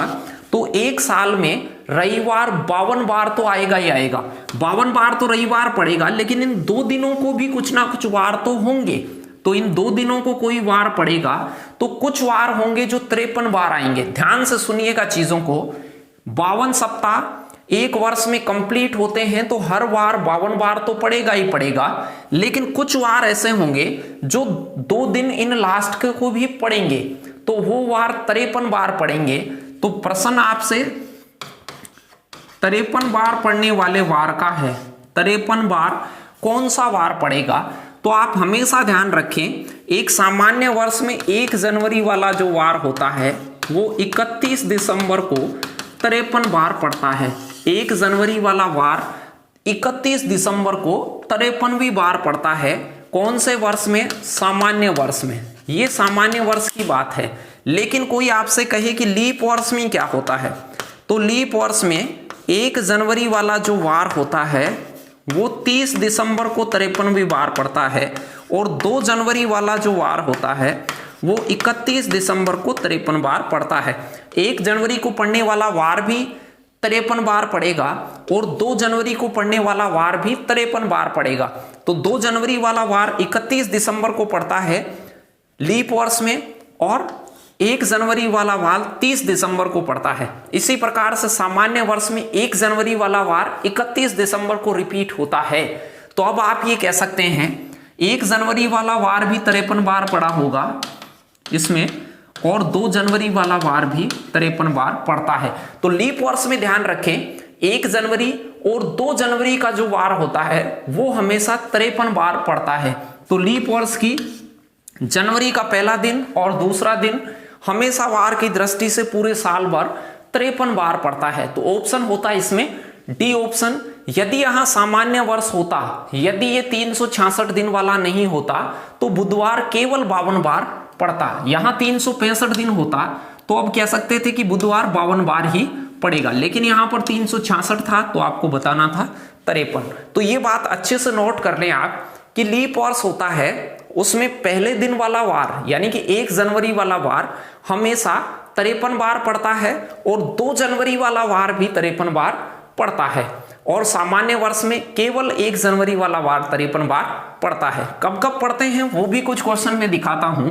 तो एक साल में रविवार 52 बार तो आएगा ही आएगा। 52 बार तो रविवार पड़ेगा, लेकिन इन 2 दिनों को भी कुछ ना कुछ वार तो होंगे। तो इन 2 दिनों को कोई वार पड़ेगा, तो कुछ वार होंगे जो 53 बार आएंगे। ध्यान से सुनिएगा चीजों को। 52 सप्ताह एक वर्ष में कंप्लीट होते हैं, तो हर वार 52 बार तो पड़ेगा ही पड़ेगा, लेकिन कुछ वार ऐसे होंगे जो 2 दिन इन लास्ट को भी पड़ेंगे, तो वो वार 53 बार पड़ेंगे। तो प्रश्न आपसे 53 बार पढ़ने वाले वार का है, 53 बार कौन सा वार पड़ेगा? तो आप हमेशा ध्यान रखें, एक सामान्य वर्ष में 1 जनवरी वाला जो वार होता है वो 31 दिसंबर को 53 बार पड़ता है। 1 जनवरी वाला वार 31 दिसंबर को 53वीं बार पड़ता है। कौन से वर्ष में? सामान्य वर्ष में। ये सामान्य वर्ष की बात है। लेकिन कोई आपसे कहे कि लीप वर्ष में क्या होता है, तो लीप वर्ष में 1 जनवरी वाला जो वार होता है वो 30 दिसंबर को 53वीं बार पड़ता है, और 2 जनवरी वाला जो वार होता है वो 31 दिसंबर को 53 बार पड़ता है। 1 जनवरी को पड़ने वाला वार भी 53 बार पड़ेगा, और 2 जनवरी को पड़ने वाला वार भी 53 बार पड़ेगा। तो 2 जनवरी वाला वार 31 दिसंबर को पड़ता है लीप वर्ष में, और 1 जनवरी वाला वार 30 दिसंबर को पड़ता है। इसी प्रकार से सामान्य वर्ष में 1 जनवरी वाला वार 31 दिसंबर को रिपीट होता है। तो अब आप ये कह सकते हैं 1 जनवरी वाला वार भी 53 बार पड़ा होगा इसमें, और 2 जनवरी वाला वार भी 53 बार पड़ता है। तो लीप वर्ष में ध्यान रखें, 1 जनवरी और 2 जनवरी का जो वार होता है वो हमेशा 53 बार पड़ता है। तो लीप वर्ष की जनवरी का पहला दिन और दूसरा दिन हमेशा वार की दृष्टि से पूरे साल भर 53 बार पड़ता है। तो ऑप्शन होता है इसमें डी ऑप्शन। यदि यहां सामान्य वर्ष होता, यदि ये 366 दिन वाला नहीं होता, तो बुधवार केवल 52 बार पड़ता। यहां 365 दिन होता, तो अब कह सकते थे कि बुधवार 52 बार ही पड़ेगा, लेकिन यहाँ पर 366 था तो आपको बताना था 53। तो ये बात अच्छे से नोट कर लें आप कि लीप वर्ष होता है उसमें पहले दिन वाला वार यानी कि 1 जनवरी वाला वार हमेशा 53 बार पड़ता है और 2 जनवरी वाला वार भी 53 बार पड़ता है, और सामान्य वर्ष में केवल 1 जनवरी वाला वार 53 बार पड़ता है। कब कब पड़ते हैं वो भी कुछ क्वेश्चन में दिखाता हूं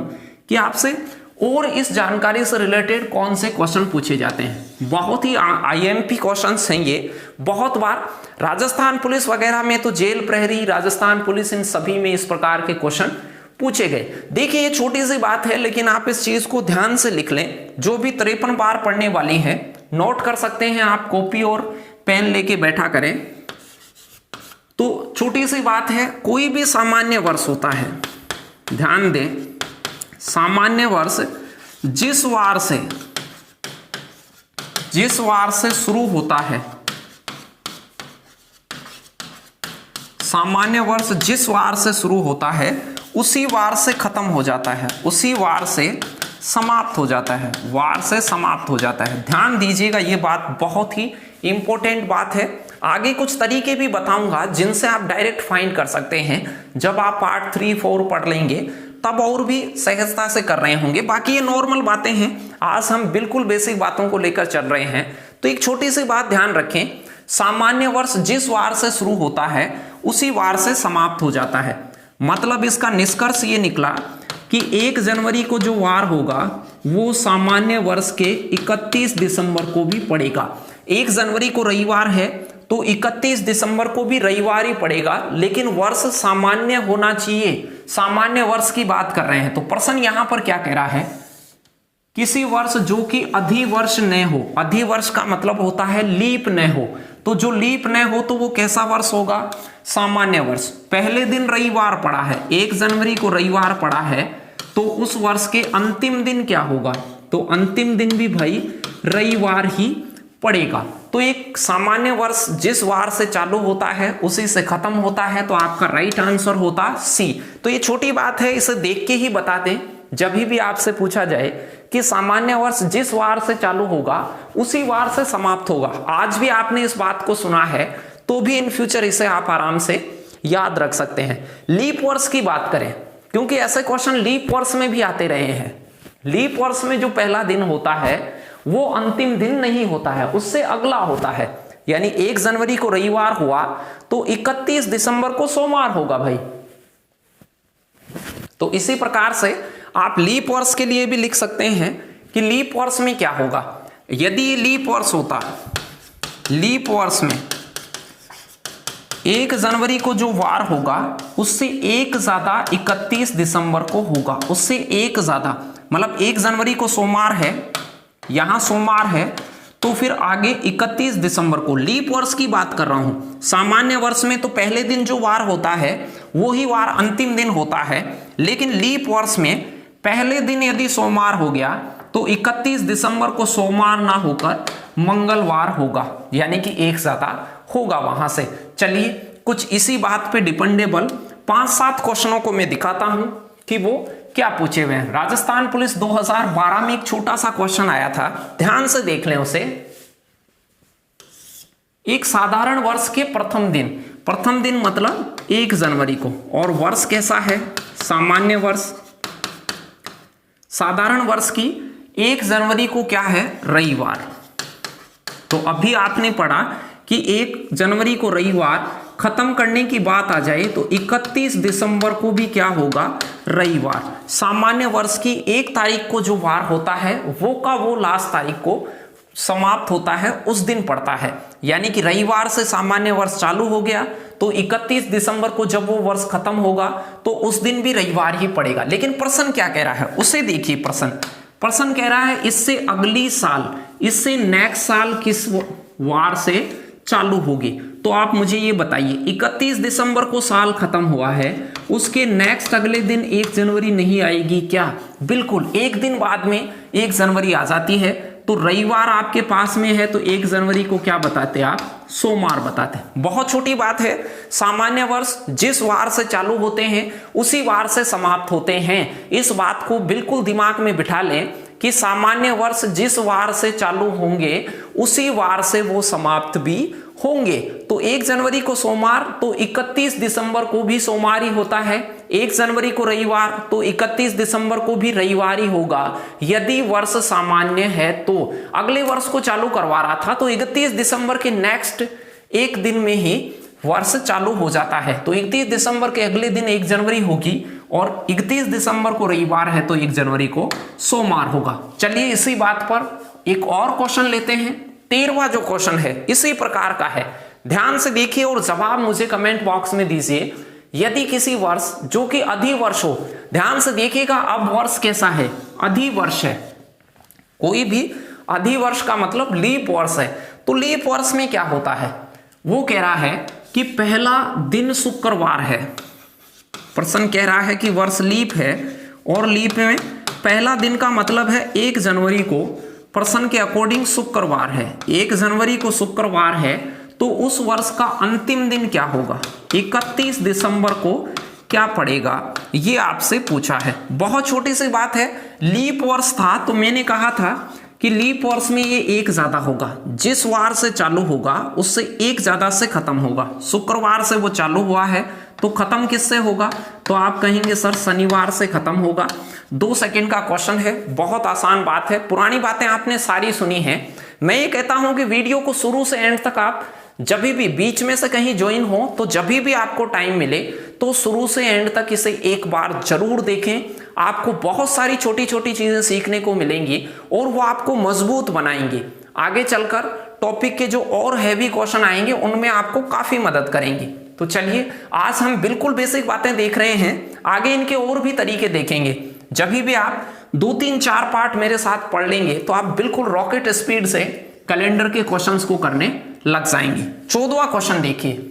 कि आपसे, और इस जानकारी से रिलेटेड कौन से क्वेश्चन पूछे जाते हैं। बहुत ही आईएमपी क्वेश्चंस हैं ये, बहुत बार राजस्थान पुलिस वगैरह में तो जेल प्रहरी, राजस्थान पुलिस, इन सभी में इस प्रकार के क्वेश्चन पूछे गए। देखिए ये छोटी सी बात है लेकिन आप इस चीज को ध्यान से लिख लें, जो भी 53 बार पढ़ने वाली है नोट कर सकते हैं आप, कॉपी और पेन लेके बैठा करें। तो छोटी सी बात है, कोई भी सामान्य वर्ष होता है, ध्यान दें, सामान्य वर्ष जिस वार से शुरू होता है, सामान्य वर्ष जिस वार से शुरू होता है उसी वार से खत्म हो जाता है, उसी वार से समाप्त हो जाता है, वार से समाप्त हो जाता है। ध्यान दीजिएगा, ये बात बहुत ही इंपॉर्टेंट बात है। आगे कुछ तरीके भी बताऊंगा जिनसे आप डायरेक्ट फाइंड कर सकते हैं, जब आप पार्ट 3, 4 पढ़ लेंगे तब और भी सहजता से कर रहे होंगे। बाकी ये नॉर्मल बातें हैं, आज हम बिल्कुल बेसिक बातों को लेकर चल रहे हैं। तो एक छोटी सी बात ध्यान रखें, सामान्य वर्ष जिस वार से शुरू होता है उसी वार से समाप्त हो जाता है। मतलब इसका निष्कर्ष ये निकला कि 1 जनवरी को जो वार होगा वो सामान्य वर्ष के 31 दिसंबर को भी पड़ेगा। 1 जनवरी को रविवार है तो 31 दिसंबर को भी रविवार ही पड़ेगा, लेकिन वर्ष सामान्य होना चाहिए, सामान्य वर्ष की बात कर रहे हैं। तो प्रश्न यहां पर क्या कह रहा है, किसी वर्ष जो कि अधिवर्ष न हो, अधिवर्ष का मतलब होता है लीप न हो, तो जो लीप न हो तो वो कैसा वर्ष होगा, सामान्य वर्ष। पहले दिन रविवार पड़ा है, 1 जनवरी को रविवार पड़ा है, तो उस वर्ष के अंतिम दिन क्या होगा, तो अंतिम दिन भी भाई रविवार ही पड़ेगा। तो एक सामान्य वर्ष जिस वार से चालू होता है उसी से खत्म होता है, तो आपका राइट आंसर होता सी। तो ये छोटी बात है, इसे देख के ही बता दें जब भी आपसे पूछा जाए कि सामान्य वर्ष जिस वार से चालू होगा उसी वार से समाप्त होगा। आज भी आपने इस बात को सुना है तो भी इन फ्यूचर इसे आप आराम से याद रख सकते हैं। लीप वर्ष की बात करें, क्योंकि ऐसे क्वेश्चन लीप वर्ष में भी आते रहे हैं। लीप वर्ष में जो पहला दिन होता है वो अंतिम दिन नहीं होता है, उससे अगला होता है। यानी 1 जनवरी को रविवार हुआ तो 31 दिसंबर को सोमवार होगा भाई। तो इसी प्रकार से आप लीप वर्ष के लिए भी लिख सकते हैं कि लीप वर्ष में क्या होगा। यदि लीप वर्ष होता, लीप वर्ष में 1 जनवरी को जो वार होगा उससे एक ज्यादा 31 दिसंबर को होगा, उससे एक ज्यादा, मतलब 1 जनवरी को सोमवार है, यहां सोमवार है, तो फिर आगे 31 दिसंबर को, लीप वर्ष की बात कर रहा हूं। सामान्य वर्ष में तो पहले दिन जो वार होता है वो ही वार अंतिम दिन होता है, लेकिन लीप वर्ष में पहले दिन यदि सोमवार हो गया तो 31 दिसंबर को सोमवार ना होकर मंगलवार होगा, यानी कि एक ज्यादा होगा वहां से। चलिए कुछ इसी बात पे डिपेंडेबल 5-7 क्वेश्चनों को मैं दिखाता हूं कि वो क्या पूछे हुए हैं। राजस्थान पुलिस 2012 में एक छोटा सा क्वेश्चन आया था, ध्यान से देख लें उसे। एक साधारण वर्ष के प्रथम दिन मतलब 1 जनवरी को, और वर्ष कैसा है, सामान्य वर्ष। साधारण वर्ष की 1 जनवरी को क्या है, रविवार। तो अभी आपने पढ़ा कि 1 जनवरी को रविवार, खत्म करने की बात आ जाए तो 31 दिसंबर को भी क्या होगा, रविवार। सामान्य वर्ष की 1 तारीख को जो वार होता है वो का वो लास्ट तारीख को समाप्त होता है, उस दिन पड़ता है। यानी कि रविवार से सामान्य वर्ष चालू हो गया तो 31 दिसंबर को जब वो वर्ष खत्म होगा तो उस दिन भी रविवार ही पड़ेगा। लेकिन प्रश्न क्या कह रहा है उसे देखिए। प्रश्न कह रहा है इससे अगली साल, इससे नेक्स्ट साल किस वार से चालू होगी। तो आप मुझे ये बताइए, 31 दिसंबर को साल खत्म हुआ है, उसके नेक्स्ट अगले दिन 1 जनवरी नहीं आएगी क्या? बिल्कुल, एक दिन बाद में 1 जनवरी आ जाती है। तो रविवार आपके पास में है तो 1 जनवरी को क्या बताते आप, सोमवार बताते हैं। बहुत छोटी बात है, सामान्य वर्ष जिस वार से चालू होते हैं उसी वार से समाप्त होते हैं। इस बात को बिल्कुल दिमाग में बिठा लें कि सामान्य वर्ष जिस वार से चालू होंगे उसी वार से वो समाप्त भी होंगे। तो 1 जनवरी को सोमवार तो 31 दिसंबर को भी सोमवार ही होता है, 1 जनवरी को रविवार तो 31 दिसंबर को भी रविवार ही होगा। यदि वर्ष सामान्य है तो अगले वर्ष को चालू करवा रहा था तो 31 दिसंबर के नेक्स्ट एक दिन में ही वर्ष चालू हो जाता है। तो 31 दिसंबर के अगले दिन 1 जनवरी होगी और 31 दिसंबर को रविवार है तो 1 जनवरी को सोमवार होगा। चलिए इसी बात पर एक और क्वेश्चन लेते हैं। 13वां जो क्वेश्चन है इसी प्रकार का है, ध्यान से देखिए और जवाब मुझे कमेंट बॉक्स में दीजिए। यदि किसी वर्ष जो कि अधिवर्ष हो, ध्यान से देखिएगा अब वर्ष कैसा है, अधिवर्ष है, कोई भी अधिवर्ष का मतलब लीप वर्ष है। तो लीप वर्ष में क्या होता है, वो कह रहा है कि पहला दिन शुक्रवार है। प्रश्न कह रहा है कि वर्ष लीप है और लीप में पहला दिन का मतलब है 1 जनवरी को, प्रश्न के अकॉर्डिंग शुक्रवार है, 1 जनवरी को शुक्रवार है तो उस वर्ष का अंतिम दिन क्या होगा, 31 दिसंबर को क्या पड़ेगा, ये आपसे पूछा है। बहुत छोटी सी बात है, लीप वर्ष था तो मैंने कहा था कि लीप वर्ष में ये एक ज्यादा होगा, जिस वार से चालू होगा उससे एक ज्यादा से खत्म होगा। शुक्रवार से वो चालू हुआ है तो खत्म किससे होगा, तो आप कहेंगे सर शनिवार से खत्म होगा। 2 सेकंड का क्वेश्चन है, बहुत आसान बात है, पुरानी बातें आपने सारी सुनी है। मैं ये कहता हूं कि वीडियो को शुरू से एंड तक आप जब भी बीच में से कहीं ज्वाइन हो तो जब भी आपको टाइम मिले तो शुरू से एंड तक इसे एक बार जरूर देखें। आपको बहुत सारी छोटी छोटी चीजें सीखने को मिलेंगी और वो आपको मजबूत बनाएंगी। आगे चलकर टॉपिक के जो और हैवी क्वेश्चन आएंगे उनमें आपको काफी मदद करेंगे। तो चलिए आज हम बिल्कुल बेसिक बातें देख रहे हैं, आगे इनके और भी तरीके देखेंगे। जब भी आप 2, 3, 4 पार्ट मेरे साथ पढ़ लेंगे तो आप बिल्कुल रॉकेट स्पीड से कैलेंडर के क्वेश्चंस को करने लग जाएंगे। 14वां क्वेश्चन देखिए,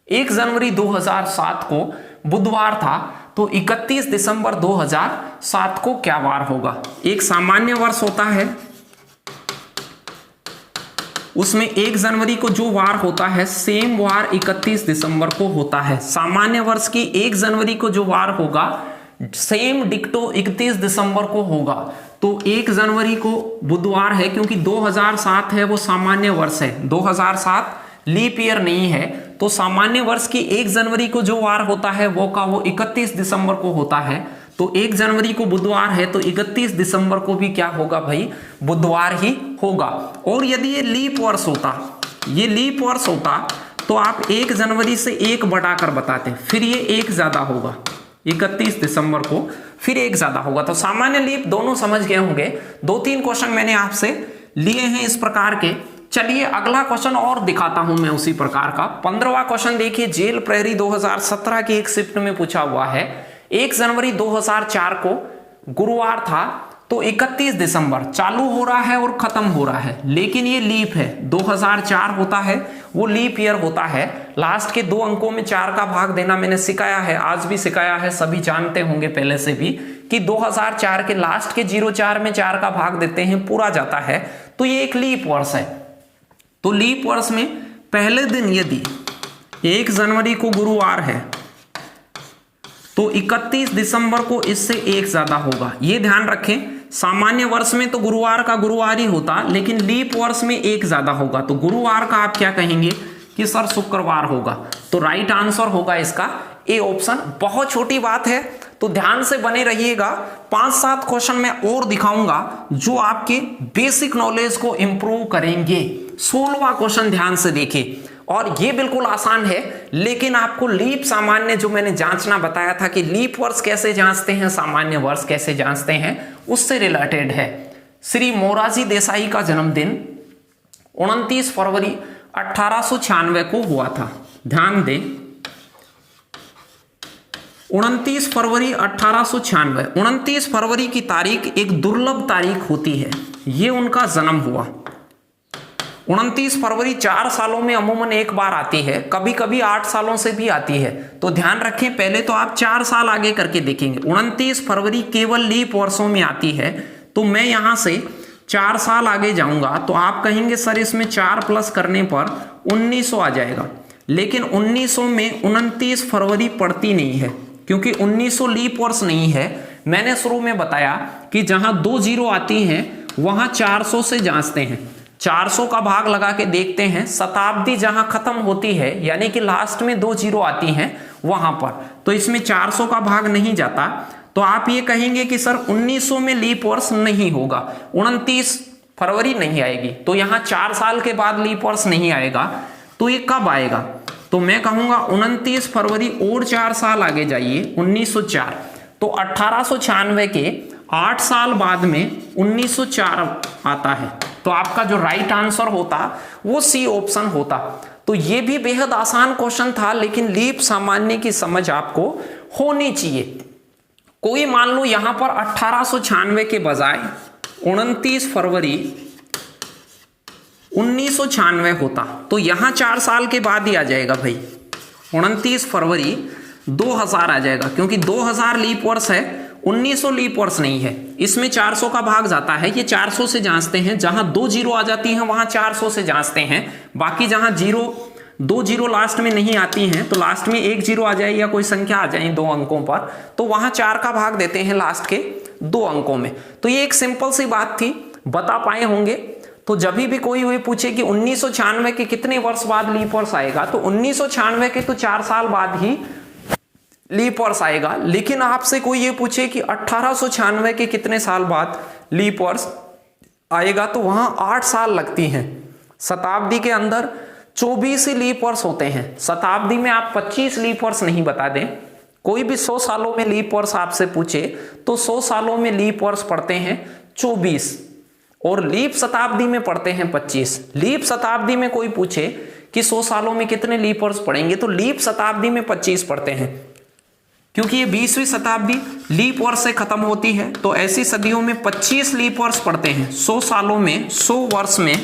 1 जनवरी 2007 को बुधवार था तो 31 दिसंबर 2007 को क्या वार होगा। एक सामान्य वर्ष होता है, उसमें 1 जनवरी को जो वार होता है सेम वार 31 दिसंबर को होता है। सामान्य वर्ष की 1 जनवरी को जो वार होगा सेम डिक्टो 31 दिसंबर को होगा। तो 1 जनवरी को बुधवार है क्योंकि 2007 है वो सामान्य वर्ष है, 2007 लीप ईयर नहीं है। तो सामान्य वर्ष की 1 जनवरी को जो वार होता है वो 31 दिसंबर को होता है। तो 1 जनवरी को बुधवार है तो 31 दिसंबर को भी क्या होगा भाई, बुधवार ही होगा। और यदि ये लीप वर्ष होता, ये लीप वर्ष होता तो आप 1 जनवरी से 1 बढ़ाकर बताते, फिर ये 1 ज्यादा होगा 31 दिसंबर को, फिर 1 ज्यादा होगा। तो सामान्य लीप दोनों समझ गए होंगे। 2-3 क्वेश्चन मैंने आपसे लिए हैं इस प्रकार के। चलिए अगला क्वेश्चन और दिखाता हूं मैं उसी प्रकार का। 15वां क्वेश्चन देखिए, जेल प्रहरी 2017 की एक शिफ्ट में पूछा हुआ है। 1 जनवरी 2004 को गुरुवार था तो 31 दिसंबर चालू हो रहा है और खत्म हो रहा है, लेकिन ये लीप है, 2004 होता है वो लीप ईयर होता है। लास्ट के 2 अंकों में 4 का भाग देना मैंने सिखाया है, आज भी सिखाया है, सभी जानते होंगे पहले से भी कि 2004 के लास्ट के 04 में 4 का भाग देते हैं, पूरा जाता है। तो ये एक लीप वर्ष है। तो लीप वर्ष में पहले दिन यदि 1 जनवरी को गुरुवार है तो 31 दिसंबर को इससे 1 ज्यादा होगा। ये ध्यान रखें, सामान्य वर्ष में तो गुरुवार का गुरुवार ही होता, लेकिन लीप वर्ष में 1 ज्यादा होगा। तो गुरुवार का आप क्या कहेंगे कि सर शुक्रवार होगा। तो राइट आंसर होगा इसका ए ऑप्शन। बहुत छोटी बात है तो ध्यान से बने रहिएगा। 5-7 क्वेश्चन मैं और दिखाऊंगा जो आपके बेसिक नॉलेज को इंप्रूव करेंगे। 16वां क्वेश्चन ध्यान से देखिए, और ये बिल्कुल आसान है, लेकिन आपको लीप सामान्य जो मैंने जांचना बताया था कि लीप वर्ष कैसे जांचते हैं, सामान्य वर्ष कैसे जांचते हैं, उससे रिलेटेड है। श्री मोरारजी देसाई का जन्मदिन 29 फरवरी 1896 को हुआ था। ध्यान दें, 29 फरवरी 1896, 29 फरवरी की तारीख एक दुर्लभ तारीख होती है, ये उनका जन्म हुआ। 29 फरवरी 4 सालों में अमूमन एक बार आती है, कभी कभी 8 सालों से भी आती है। तो ध्यान रखें, पहले तो आप 4 साल आगे करके देखेंगे। 29 फरवरी केवल लीप वर्षों में आती है, तो मैं यहां से 4 साल आगे जाऊंगा तो आप कहेंगे सर इसमें 4 प्लस करने पर 1900 आ जाएगा, लेकिन 1900 में 29 फरवरी पड़ती नहीं है क्योंकि 1900 लीप वर्ष नहीं है। मैंने शुरू में बताया कि जहां 2 जीरो आती हैं वहां 400 से जांचते हैं। 400 का भाग लगा के देखते हैं, शताब्दी जहां खत्म होती है यानी कि लास्ट में 2 जीरो आती हैं वहां पर, तो इसमें 400 का भाग नहीं जाता। तो आप ये कहेंगे कि सर 1900 में लीप वर्ष नहीं होगा, 29 फरवरी नहीं आएगी, तो यहां 4 साल के बाद लीप वर्ष नहीं आएगा, तो ये कब आएगा? तो मैं कहूंगा 29 फरवरी और 4 साल आगे जाइए, 1904, तो 1896 के 8 साल बाद में 1904 आता है। तो आपका जो राइट आंसर होता वो सी ऑप्शन होता। तो ये भी बेहद आसान क्वेश्चन था, लेकिन लीप सामान्य की समझ आपको होनी चाहिए। कोई मान लो यहां पर 1896 के बजाय 29 फरवरी 1996 होता, तो यहां 4 साल के बाद ही आ जाएगा भाई, 29 फरवरी 2000 आ जाएगा, क्योंकि 2000 लीप वर्ष है, 1900 लीप वर्ष नहीं है। इसमें 400 का भाग जाता है, ये 400 से जांचते हैं, जहां 2 जीरो आ जाती हैं वहां 400 से जांचते हैं, बाकी जहां 2 जीरो लास्ट में नहीं आती हैं, तो लास्ट में 1 जीरो आ जाए या कोई संख्या आ जाए 2 अंकों पर, तो वहां 4 का भाग देते हैं लास्ट के 2 अंकों में। तो ये एक सिंपल सी बात थी, बता पाए होंगे। तो जब भी कोई हुई पूछे कि 1996 के कितने वर्ष बाद लीप वर्ष आएगा, तो 1996 के तो 4 साल बाद ही लीप वर्ष आएगा। लेकिन आपसे कोई ये पूछे कि 1896 के कितने साल बाद लीप वर्ष आएगा, तो वहां 8 साल लगती हैं। शताब्दी के अंदर 24 ही लीप वर्ष होते हैं, शताब्दी में आप 25 लीप वर्ष नहीं बता दें। कोई भी 100 सालों में लीप वर्ष आपसे पूछे तो 100 सालों में लीप वर्ष पड़ते हैं 24 और लीप शताब्दी में पड़ते हैं 25। लीप शताब्दी में कोई पूछे कि 100 सालों में कितने लीप वर्ष पड़ेंगे, तो लीप शताब्दी में 25 पड़ते हैं, क्योंकि ये 20वीं शताब्दी लीप वर्ष से खत्म होती है। तो ऐसी सदियों में 25 लीप वर्ष पड़ते हैं। 100 सालों में, 100 वर्ष में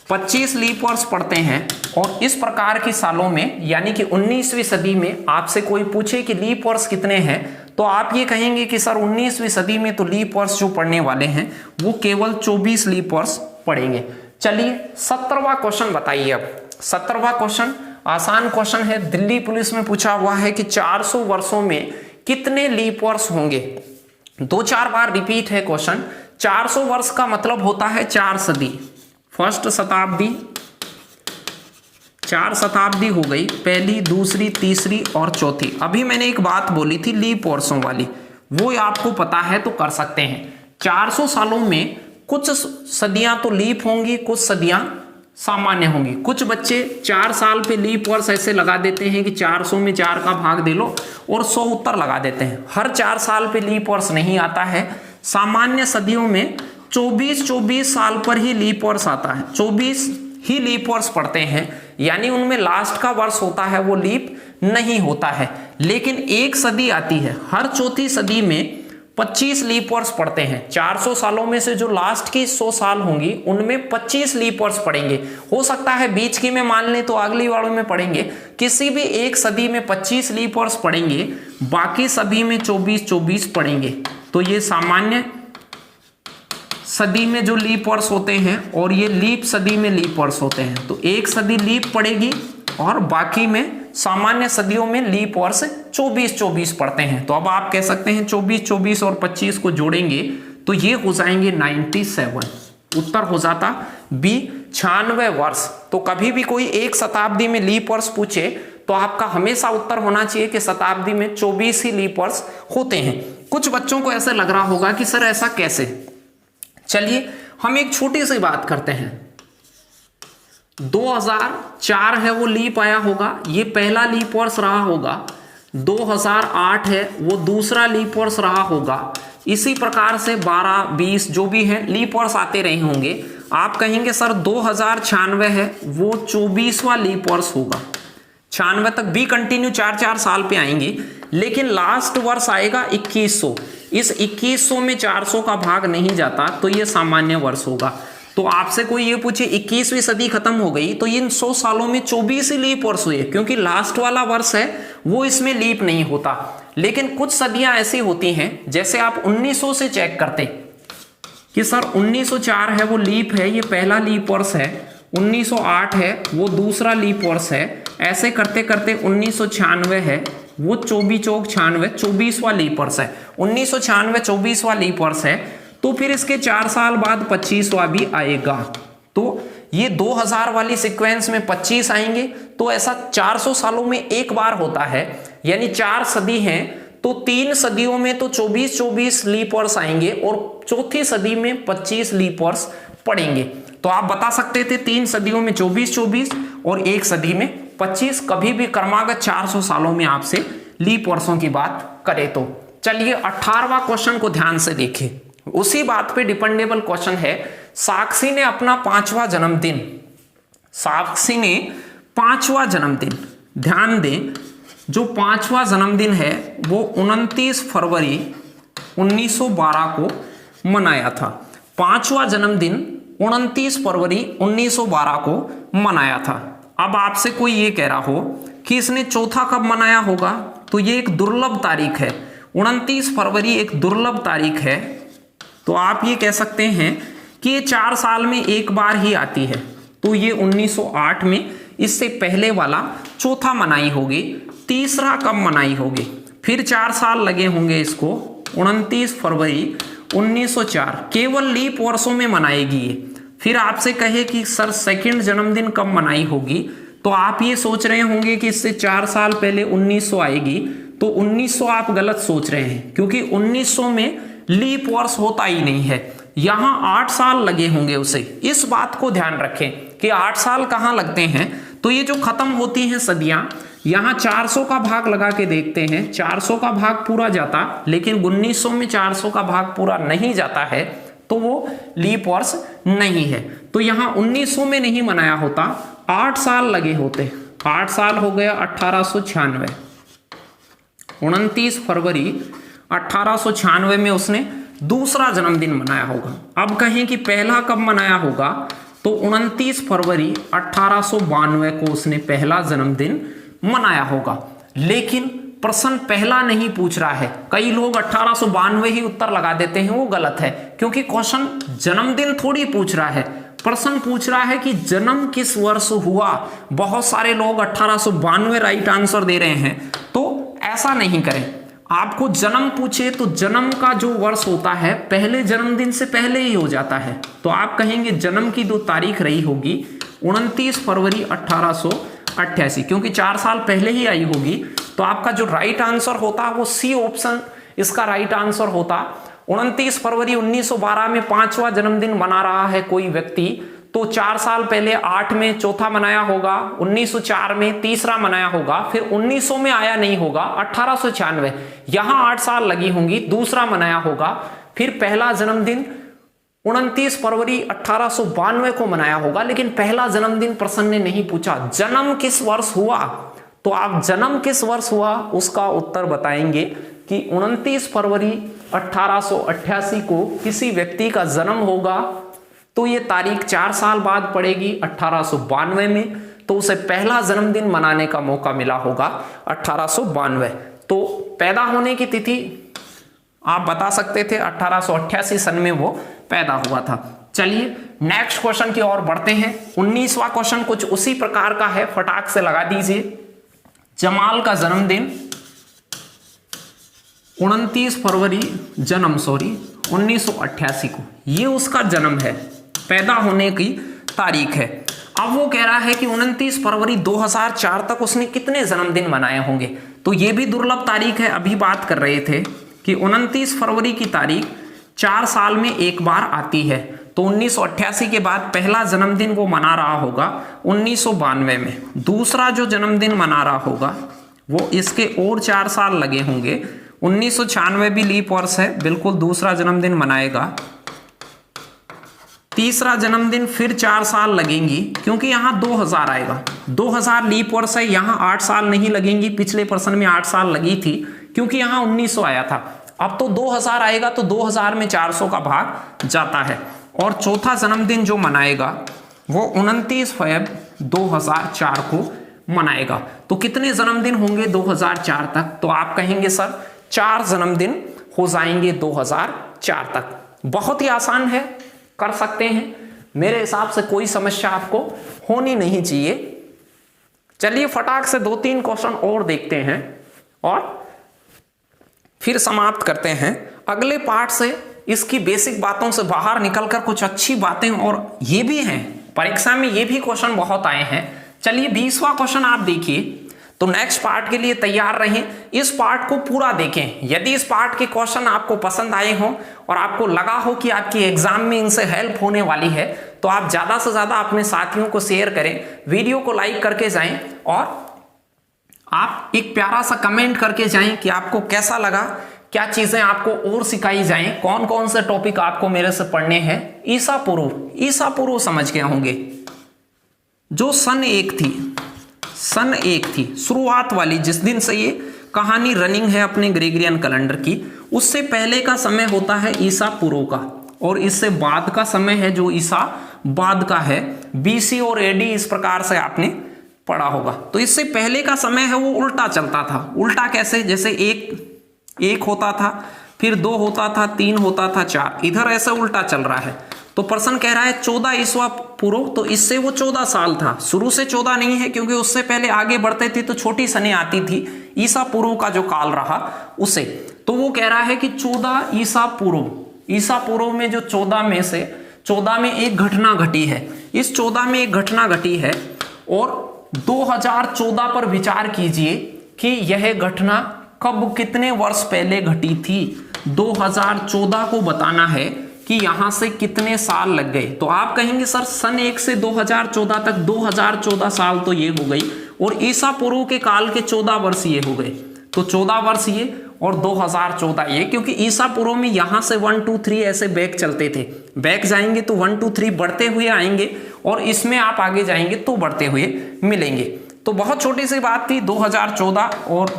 25 लीप वर्ष पड़ते हैं। और इस प्रकार की सालों में, यानी कि 19वीं सदी में आपसे कोई पूछे कि लीप वर्ष कितने हैं, तो आप ये कहेंगे कि सर 19वीं सदी में तो लीप वर्ष जो पढ़ने वाले हैं वो केवल 24 लीप वर्ष पढ़ेंगे। चलिए 17वां क्वेश्चन बताइए। अब 17वां क्वेश्चन आसान क्वेश्चन है, दिल्ली पुलिस में पूछा हुआ है कि 400 वर्षों में कितने लीप वर्ष होंगे। 2-4 बार रिपीट है क्वेश्चन। 400 वर्ष का मतलब होता है 4 सदी, फर्स्ट शताब्दी, 4 शताब्दी हो गई, पहली, दूसरी, तीसरी और चौथी। अभी मैंने एक बात बोली थी लीप वर्षों वाली, वो आपको पता है तो कर सकते हैं। 400 सालों में कुछ सदियां तो लीप होंगी, कुछ सदियां सामान्य होंगी। कुछ बच्चे 4 साल पे लीप वर्ष ऐसे लगा देते हैं कि 400 में 4 का भाग दे लो और 100 उत्तर लगा देते हैं। हर 4 साल पे लीप वर्ष नहीं आता है। सामान्य सदियों में 24 साल पर ही लीप वर्ष आता है, 24 ही लीप वर्ष पड़ते हैं, यानी उनमें लास्ट का वर्ष होता है वो लीप नहीं होता है। लेकिन एक सदी आती है, हर चौथी सदी में 25 लीप वर्ष पड़ते हैं। 400 सालों में से जो लास्ट की 100 साल होंगी उनमें 25 लीप वर्ष पड़ेंगे। हो सकता है बीच की में मान लें तो अगली वालों में पड़ेंगे, किसी भी एक सदी में 25 लीप वर्ष पड़ेंगे, बाकी सभी में 24 पड़ेंगे। तो ये सामान्य सदी में जो लीप वर्ष होते हैं और ये लीप सदी में लीप वर्ष होते हैं। तो एक सदी लीप पड़ेगी और बाकी में सामान्य सदियों में लीप वर्ष 24 पड़ते हैं। तो अब आप कह सकते हैं 24 और 25 को जोड़ेंगे तो ये हो जाएंगे 97। उत्तर हो जाता बी 96 वर्ष। तो कभी भी कोई एक शताब्दी में लीप वर्ष पूछे तो आपका हमेशा उत्तर होना चाहिए कि शताब्दी में 24 ही लीप वर्ष होते हैं। कुछ बच्चों को ऐसे लग रहा होगा कि सर ऐसा कैसे। चलिए हम एक छोटी सी बात करते हैं। 2004 है वो लीप आया होगा, ये पहला लीप वर्ष रहा होगा। 2008 है वो दूसरा लीप वर्ष रहा होगा। इसी प्रकार से 12, 20 जो भी है लीप वर्ष आते रहे होंगे। आप कहेंगे सर 2096 है वो 24वां लीप वर्ष होगा। 96 तक भी कंटिन्यू 4-4 साल पे आएंगे, लेकिन लास्ट वर्ष आएगा 2100। इस 2100 में 400 का भाग नहीं जाता तो ये सामान्य वर्ष होगा। तो आपसे कोई ये पूछे 21वीं सदी खत्म हो गई तो इन 100 सालों में 24 ही लीप वर्ष हुए, क्योंकि लास्ट वाला वर्ष है वो इसमें लीप नहीं होता। लेकिन कुछ सदियां ऐसी होती हैं, जैसे आप 1900 से चेक करते कि सर 1904 है वो लीप है, ये पहला लीप वर्ष है। 1908 है वो दूसरा लीप वर्ष है। ऐसे करते करते 1996 है वो 24 96 24वां लीप वर्ष है। 1996 24वां लीप वर्ष है। तो फिर इसके 4 साल बाद 25वां भी आएगा। तो ये 2000 वाली सीक्वेंस में 25 आएंगे, तो ऐसा 400 सालों में एक बार होता है, यानी 4 सदी हैं तो 3 सदियों में तो 24-24 लीप ईयर्स आएंगे और चौथी सदी में 25 लीप ईयर्स पड़ेंगे। तो आप बता सकते थे 3 सदियों में 24-24 और 1 सदी में 25, कभी भी क्रमागत 400 सालों में आपसे लीप वर्षों की बात करें तो। चलिए 18वां क्वेश्चन को ध्यान से देखें, उसी बात पे डिपेंडेबल क्वेश्चन है। साक्षी ने अपना 5वां जन्मदिन, साक्षी ने 5वां जन्मदिन, ध्यान दें जो 5वां जन्मदिन है वो 29 फरवरी 1912 को मनाया था। 5वां जन्मदिन 29 फरवरी 1912 को मनाया था। अब आपसे कोई ये कह रहा हो कि इसने चौथा कब मनाया होगा, तो ये एक दुर्लभ तारीख है। 29 फरवरी एक दुर्लभ तारीख है, तो आप ये कह सकते हैं कि ये 4 साल में एक बार ही आती है। तो ये 1908 में, इससे पहले वाला चौथा मनाई होगी, तीसरा कब मनाई होगी, फिर 4 साल लगे होंगे इसको, 29 फरवरी 1904 केवल लीप वर्षों में मनाएगी ये। फिर आपसे कहे कि सर सेकंड जन्मदिन कब मनाई होगी, तो आप ये सोच रहे होंगे कि इससे 4 साल पहले 1900 आएगी, तो 1900 आप गलत सोच रहे हैं, क्योंकि 1900 में लीप वर्ष होता ही नहीं है, यहां 8 साल लगे होंगे उसे। इस बात को ध्यान रखें कि 8 साल कहां लगते हैं, तो ये जो खत्म होती हैं सदियां, यहां 400 का भाग लगा के देखते हैं, 400 का भाग पूरा जाता, लेकिन 1900 में 400 का भाग पूरा नहीं जाता है, तो वो लीप वर्ष नहीं है। तो यहां 1900 में नहीं मनाया होता, 8 साल लगे होते, 8 साल हो गया 1896, 29 फरवरी 1896 में उसने दूसरा जन्मदिन मनाया होगा। अब कहें कि पहला कब मनाया होगा, तो 29 फरवरी 1892 को उसने पहला जन्मदिन मनाया होगा। लेकिन प्रश्न पहला नहीं पूछ रहा है, कई लोग 1892 ही उत्तर लगा देते हैं, वो गलत है, क्योंकि क्वेश्चन जन्मदिन थोड़ी पूछ रहा है, प्रश्न पूछ रहा है कि जन्म किस वर्ष हुआ। बहुत सारे लोग 1892 राइट आंसर दे रहे हैं, तो ऐसा नहीं करें। आपको जन्म पूछे तो जन्म का जो वर्ष होता है पहले जन्मदिन से पहले ही हो जाता है, तो आप कहेंगे जन्म की जो तारीख रही होगी 29 फरवरी 1888, क्योंकि 4 साल पहले ही आई होगी। तो आपका जो राइट आंसर होता वो सी ऑप्शन इसका राइट आंसर होता। 29 फरवरी 1912 में 5वां जन्मदिन मना रहा है कोई व्यक्ति, तो 4 साल पहले 8 में चौथा मनाया होगा, 1904 में तीसरा मनाया होगा, फिर 1900 में आया नहीं होगा, 1896 यहां 8 साल लगी होंगी, दूसरा मनाया होगा, फिर पहला जन्मदिन 29 फरवरी 1892 को मनाया होगा। लेकिन पहला जन्मदिन प्रश्न ने नहीं पूछा जन्म किस वर्ष हुआ, तो आप जन्म किस वर्ष हुआ उसका उत्तर बताएंगे कि 29 फरवरी 1888 को किसी व्यक्ति का जन्म होगा, तो ये तारीख 4 साल बाद पड़ेगी 1892 में, तो उसे पहला जन्मदिन मनाने का मौका मिला होगा 1892। तो पैदा होने की तिथि आप बता सकते थे 1888 सन में वो पैदा हुआ था। चलिए नेक्स्ट क्वेश्चन की ओर बढ़ते हैं। 19वां क्वेश्चन कुछ उसी प्रकार का है, फटाक से लगा दीजिए। जमाल का जन्मदिन 29 फरवरी 1988 को, ये उसका जन्म है, पैदा होने की तारीख है। अब वो कह रहा है कि 29 फरवरी 2004 तक उसने कितने जन्मदिन मनाए होंगे, तो ये भी दुर्लभ तारीख है। अभी बात कर रहे थे कि 29 फरवरी की तारीख 4 साल में एक बार आती है, तो 1988 के बाद पहला जन्मदिन वो मना रहा होगा 1992 में, दूसरा जो जन्मदिन मना रहा होगा वो इसके और 4 साल लगे होंगे, 1996 भी लीप वर्ष है, बिल्कुल दूसरा जन्मदिन मनाएगा, तीसरा जन्मदिन फिर 4 साल लगेंगी, क्योंकि यहाँ 2000 आएगा, 2000 लीप वर्ष है, यहाँ 8 साल नहीं लगेंगी, पिछले प्रश्न में 8 साल लगी थी क्योंकि यहाँ 1900 आया था। अब तो 2000 आएगा, तो 2000 में 400 का भाग जाता है, और चौथा जन्मदिन जो मनाएगा वो 29 फरवरी 2004 को मनाएगा। तो कितने जन्मदिन होंगे 2004 तक, तो आप कहेंगे सर 4 जन्मदिन हो जाएंगे 2004 तक। बहुत ही आसान है, कर सकते हैं, मेरे हिसाब से कोई समस्या आपको होनी नहीं चाहिए। चलिए फटाक से 2-3 क्वेश्चन और देखते हैं और फिर समाप्त करते हैं। अगले पार्ट से इसकी बेसिक बातों से बाहर निकलकर कुछ अच्छी बातें, और ये भी हैं परीक्षा में, ये भी क्वेश्चन बहुत आए हैं। चलिए 20वां क्वेश्चन आप देखिए, तो नेक्स्ट पार्ट के लिए तैयार रहें, इस पार्ट को पूरा देखें। यदि इस पार्ट के क्वेश्चन आपको पसंद आए हों और आपको लगा हो कि आपकी एग्जाम में इनसे हेल्प होने वाली है, तो आप ज्यादा से ज्यादा अपने साथियों को शेयर करें, वीडियो को लाइक करके जाएं और आप एक प्यारा सा कमेंट करके जाएं कि आपको कैसा लगा, क्या चीजें आपको और सिखाई जाएं, कौन कौन से टॉपिक आपको मेरे से पढ़ने हैं। ईसा पूर्व समझ गए होंगे, जो सन 1 थी शुरुआत वाली, जिस दिन से ये कहानी रनिंग है अपने ग्रेगरियन कैलेंडर की, उससे पहले का समय होता है ईसा पूर्व का, और इससे बाद का समय है जो ईसा बाद का है, बीसी और एडी, इस प्रकार से आपने पढ़ा होगा। तो इससे पहले का समय है वो उल्टा चलता था। उल्टा कैसे? जैसे एक होता था, फिर 2 होता था, 3 होता था, 4, इधर ऐसे उल्टा चल रहा है। तो प्रश्न कह रहा है 14 ईसा पूर्व, तो इससे वो 14 साल था। शुरू से 14 नहीं है, क्योंकि उससे पहले आगे बढ़ते थे तो छोटी सने आती थी। ईसा पूर्व का जो काल रहा उसे, तो वो कह रहा है कि 14 ईसा पूर्व में जो 14 में से 14 में एक घटना घटी है, इस 14 में एक घटना घटी है, और 2014 पर विचार कीजिए कि यह घटना कब, कितने वर्ष पहले घटी थी। 2014 को बताना है कि यहां से कितने साल लग गए। तो आप कहेंगे सर सन 1 से 2014 तक 2014 साल तो ये हो गई, और ईसा पूर्व के काल के 14 वर्ष ये हो गए, तो 14 वर्ष ये और 2014 ये, क्योंकि ईसा पूर्व में यहां से 1 2 3 ऐसे बैक चलते थे, बैक जाएंगे तो 1 2 3 बढ़ते हुए आएंगे, और इसमें आप आगे जाएंगे तो बढ़ते हुए मिलेंगे। तो बहुत छोटी सी बात थी, 2014 और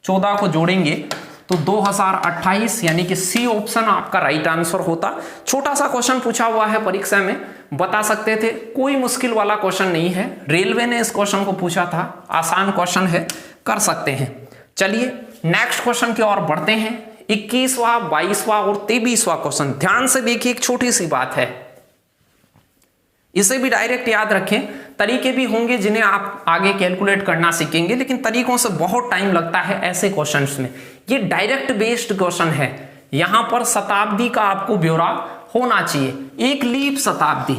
14 को जोड़ेंगे तो 2028, यानी कि सी ऑप्शन आपका राइट आंसर होता। छोटा सा क्वेश्चन पूछा हुआ है परीक्षा में, बता सकते थे, कोई मुश्किल वाला क्वेश्चन नहीं है। रेलवे ने इस क्वेश्चन को पूछा था, आसान क्वेश्चन है, कर सकते हैं। चलिए नेक्स्ट क्वेश्चन की ओर बढ़ते हैं। 21वां, 22वां और 23वां क्वेश्चन ध्यान से देखिए, एक छोटी सी बात है, इसे भी डायरेक्ट याद रखें। तरीके भी होंगे जिन्हें आप आगे कैलकुलेट करना सीखेंगे, लेकिन तरीकों से बहुत टाइम लगता है ऐसे क्वेश्चंस में। ये डायरेक्ट बेस्ड क्वेश्चन है, यहां पर शताब्दी का आपको ब्यौरा होना चाहिए। एक लीप शताब्दी,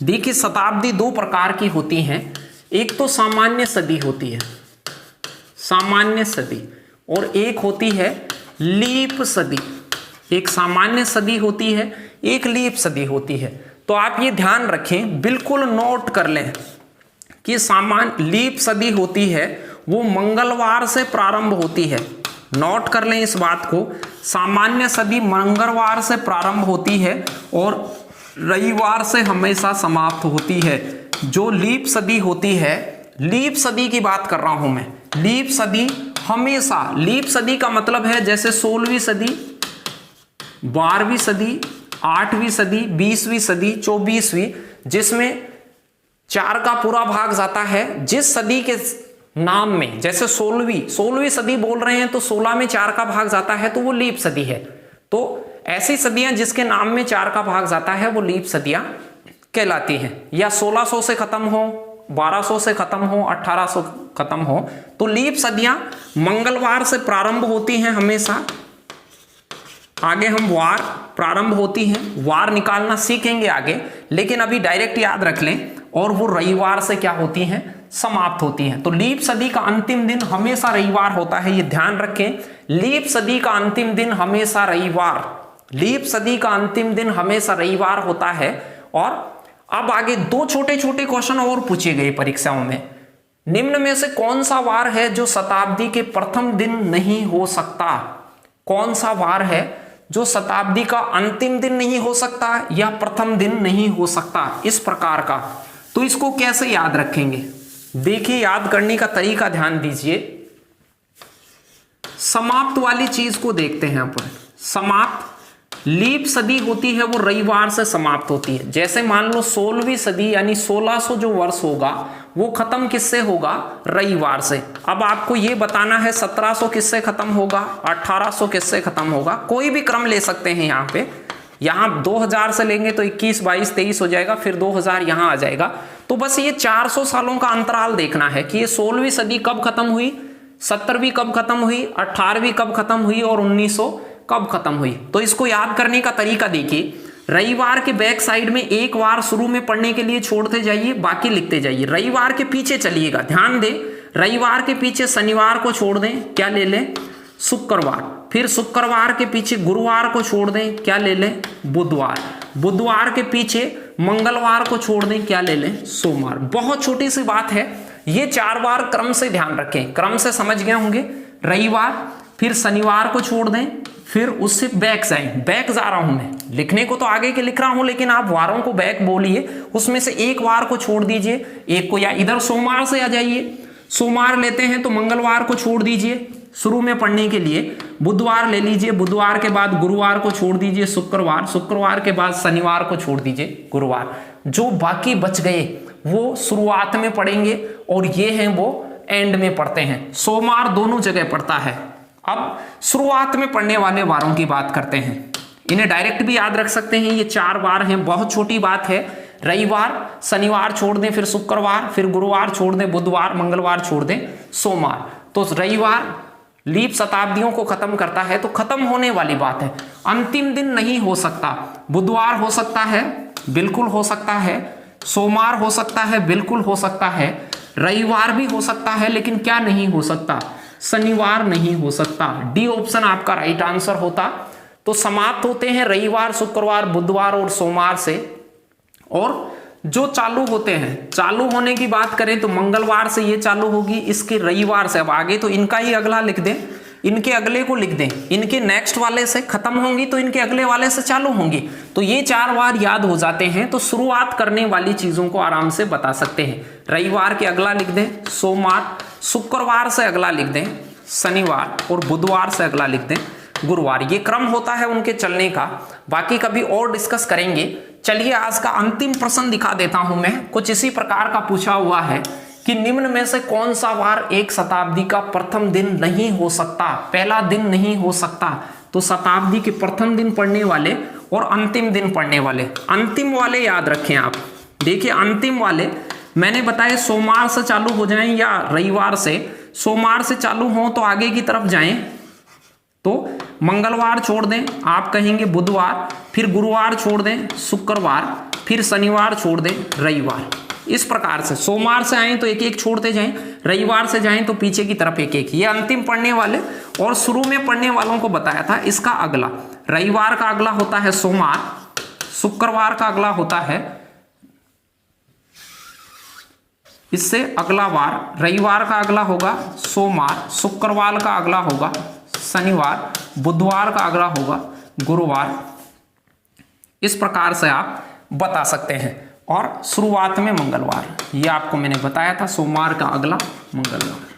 देखिए शताब्दी 2 प्रकार की होती हैं, एक तो सामान्य सदी होती है, सामान्य सदी, और एक होती है लीप सदी। एक सामान्य सदी होती है, एक लीप सदी होती है। तो आप ये ध्यान रखें, बिल्कुल नोट कर लें कि सामान्य लीप सदी होती है वो मंगलवार से प्रारंभ होती है। नोट कर लें इस बात को, सामान्य सदी मंगलवार से प्रारंभ होती है और रविवार से हमेशा समाप्त होती है। जो लीप सदी होती है, लीप सदी की बात कर रहा हूं मैं, लीप सदी हमेशा, लीप सदी का मतलब है जैसे 16वीं सदी, 12वीं सदी, 8वीं सदी, 20वीं सदी, 24वीं, जिसमें 4 का पूरा भाग जाता है जिस सदी के नाम में, जैसे 16वीं सदी बोल रहे हैं तो 16 में 4 का भाग जाता है तो वो लीप सदी है। तो ऐसी सदियां जिसके नाम में 4 का भाग जाता है वो लीप सदियां कहलाती हैं। या 1600 से खत्म हो, 1200 से खत्म हो, 1800 खत्म हो, तो लीप सदियां मंगलवार से प्रारंभ होती हैं हमेशा। आगे हम वार प्रारंभ होती हैं, वार निकालना सीखेंगे आगे, लेकिन अभी डायरेक्ट याद रख लें, और वो रविवार से क्या होती हैं, समाप्त होती हैं। तो लीप सदी का अंतिम दिन हमेशा रविवार होता है, ये ध्यान रखें। लीप सदी का अंतिम दिन हमेशा रविवार, लीप सदी का अंतिम दिन हमेशा रविवार होता है। और अब आगे 2 छोटे छोटे क्वेश्चन और पूछे गए परीक्षाओं में। निम्न में से कौन सा वार है जो शताब्दी के प्रथम दिन नहीं हो सकता? कौन सा वार है जो शताब्दी का अंतिम दिन नहीं हो सकता या प्रथम दिन नहीं हो सकता, इस प्रकार का। तो इसको कैसे याद रखेंगे? देखिए याद करने का तरीका ध्यान दीजिए। समाप्त वाली चीज को देखते हैं अपन। समाप्त लीप सदी होती है वो रविवार से समाप्त होती है। जैसे मान लो 16वीं सदी यानी 1600 जो वर्ष होगा वो खत्म किससे होगा? रविवार से। अब आपको ये बताना है 1700 किससे खत्म होगा, 1800 किससे खत्म होगा, कोई भी क्रम ले सकते हैं। यहाँ पे यहाँ 2000 से लेंगे तो 21, 22, 23 हो जाएगा, फिर 2000 यहाँ आ जाएगा। तो बस ये 400 सालों का अंतराल देखना है कि ये 16वीं सदी कब खत्म हुई, 17वीं कब खत्म हुई, 18वीं कब खत्म हुई और 1900 कब खत्म हुई। तो इसको याद करने का तरीका देखिए, रविवार के बैक साइड में एक बार शुरू में पढ़ने के लिए छोड़ते जाइए, बाकी लिखते जाइए। रविवार के पीछे चलिएगा, ध्यान दें, रविवार के पीछे शनिवार को छोड़ दें, क्या ले लें, शुक्रवार। फिर शुक्रवार के पीछे गुरुवार को छोड़ दें, क्या ले लें, बुधवार। बुधवार के पीछे मंगलवार को छोड़ दें, क्या ले लें, सोमवार। बहुत छोटी सी बात है, ये 4 बार क्रम से ध्यान रखें, क्रम से समझ गए होंगे। रविवार, फिर शनिवार को छोड़ दें, फिर उससे बैक जाएं। बैक जा रहा हूं मैं, लिखने को तो आगे के लिख रहा हूं, लेकिन आप वारों को बैक बोलिए, उसमें से एक वार को छोड़ दीजिए, एक को, या इधर सोमवार से आ जाइए, सोमवार लेते हैं तो मंगलवार को छोड़ दीजिए शुरू में पढ़ने के लिए, बुधवार ले लीजिए, बुधवार के बाद गुरुवार को छोड़ दीजिए, शुक्रवार, शुक्रवार के बाद शनिवार को छोड़ दीजिए, गुरुवार। जो बाकी बच गए वो शुरुआत में पढ़ेंगे और ये हैं वो एंड में पढ़ते हैं। सोमवार दोनों जगह पढ़ता है। अब शुरुआत में पढ़ने वाले वारों की बात करते हैं, इन्हें डायरेक्ट भी याद रख सकते हैं, ये 4 वार हैं, बहुत छोटी बात है। रविवार, शनिवार छोड़ दें, फिर शुक्रवार, फिर गुरुवार छोड़ दें, बुधवार, मंगलवार छोड़ दें, सोमवार। तो रविवार लीप शताब्दियों को खत्म करता है, तो खत्म होने वाली बात है। अंतिम दिन नहीं हो सकता, बुधवार हो सकता है, बिल्कुल हो सकता है, सोमवार हो सकता है, बिल्कुल हो सकता है, रविवार भी हो सकता है, लेकिन क्या नहीं हो सकता, शनिवार नहीं हो सकता। डी ऑप्शन आपका राइट आंसर होता। तो समाप्त होते हैं रविवार, शुक्रवार, बुधवार और सोमवार से। और जो चालू होते हैं, चालू होने की बात करें तो मंगलवार से ये चालू होगी, इसके रविवार से। अब आगे तो इनका ही अगला लिख दें, इनके अगले को लिख दें, इनके नेक्स्ट वाले से खत्म होंगी तो इनके अगले वाले से चालू होंगी। तो ये 4 बार याद हो जाते हैं, तो शुरुआत करने वाली चीजों को आराम से बता सकते हैं। रविवार के अगला लिख दें सोमवार, शुक्रवार से अगला लिख दें शनिवार, और बुधवार से अगला लिख दें गुरुवार। ये क्रम होता है उनके चलने का, बाकी कभी और डिस्कस करेंगे। चलिए आज का अंतिम प्रश्न दिखा देता हूं मैं, कुछ इसी प्रकार का पूछा हुआ है कि निम्न में से कौन सा वार एक शताब्दी का प्रथम दिन नहीं हो सकता, पहला दिन नहीं हो सकता। तो शताब्दी के प्रथम दिन पढ़ने वाले और अंतिम दिन पढ़ने वाले, अंतिम वाले याद रखें आप। देखिए अंतिम वाले मैंने बताया सोमवार से चालू हो जाएं या रविवार से। सोमवार से चालू हो तो आगे की तरफ जाएं, तो मंगलवार छोड़ दें, आप कहेंगे बुधवार, फिर गुरुवार छोड़ दें शुक्रवार, फिर शनिवार छोड़ दें रविवार। इस प्रकार से सोमवार से आए तो एक एक छोड़ते जाएं, रविवार से जाएं तो पीछे की तरफ एक एक। ये अंतिम पढ़ने वाले और शुरू में पढ़ने वालों को बताया था। इसका अगला रविवार का अगला होता है सोमवार, शुक्रवार का अगला होता है, इससे अगला वार, रविवार का अगला होगा सोमवार, शुक्रवार का अगला होगा शनिवार, बुधवार का अगला होगा गुरुवार। इस प्रकार से आप बता सकते हैं। और शुरुआत में मंगलवार, ये आपको मैंने बताया था, सोमवार का अगला मंगलवार।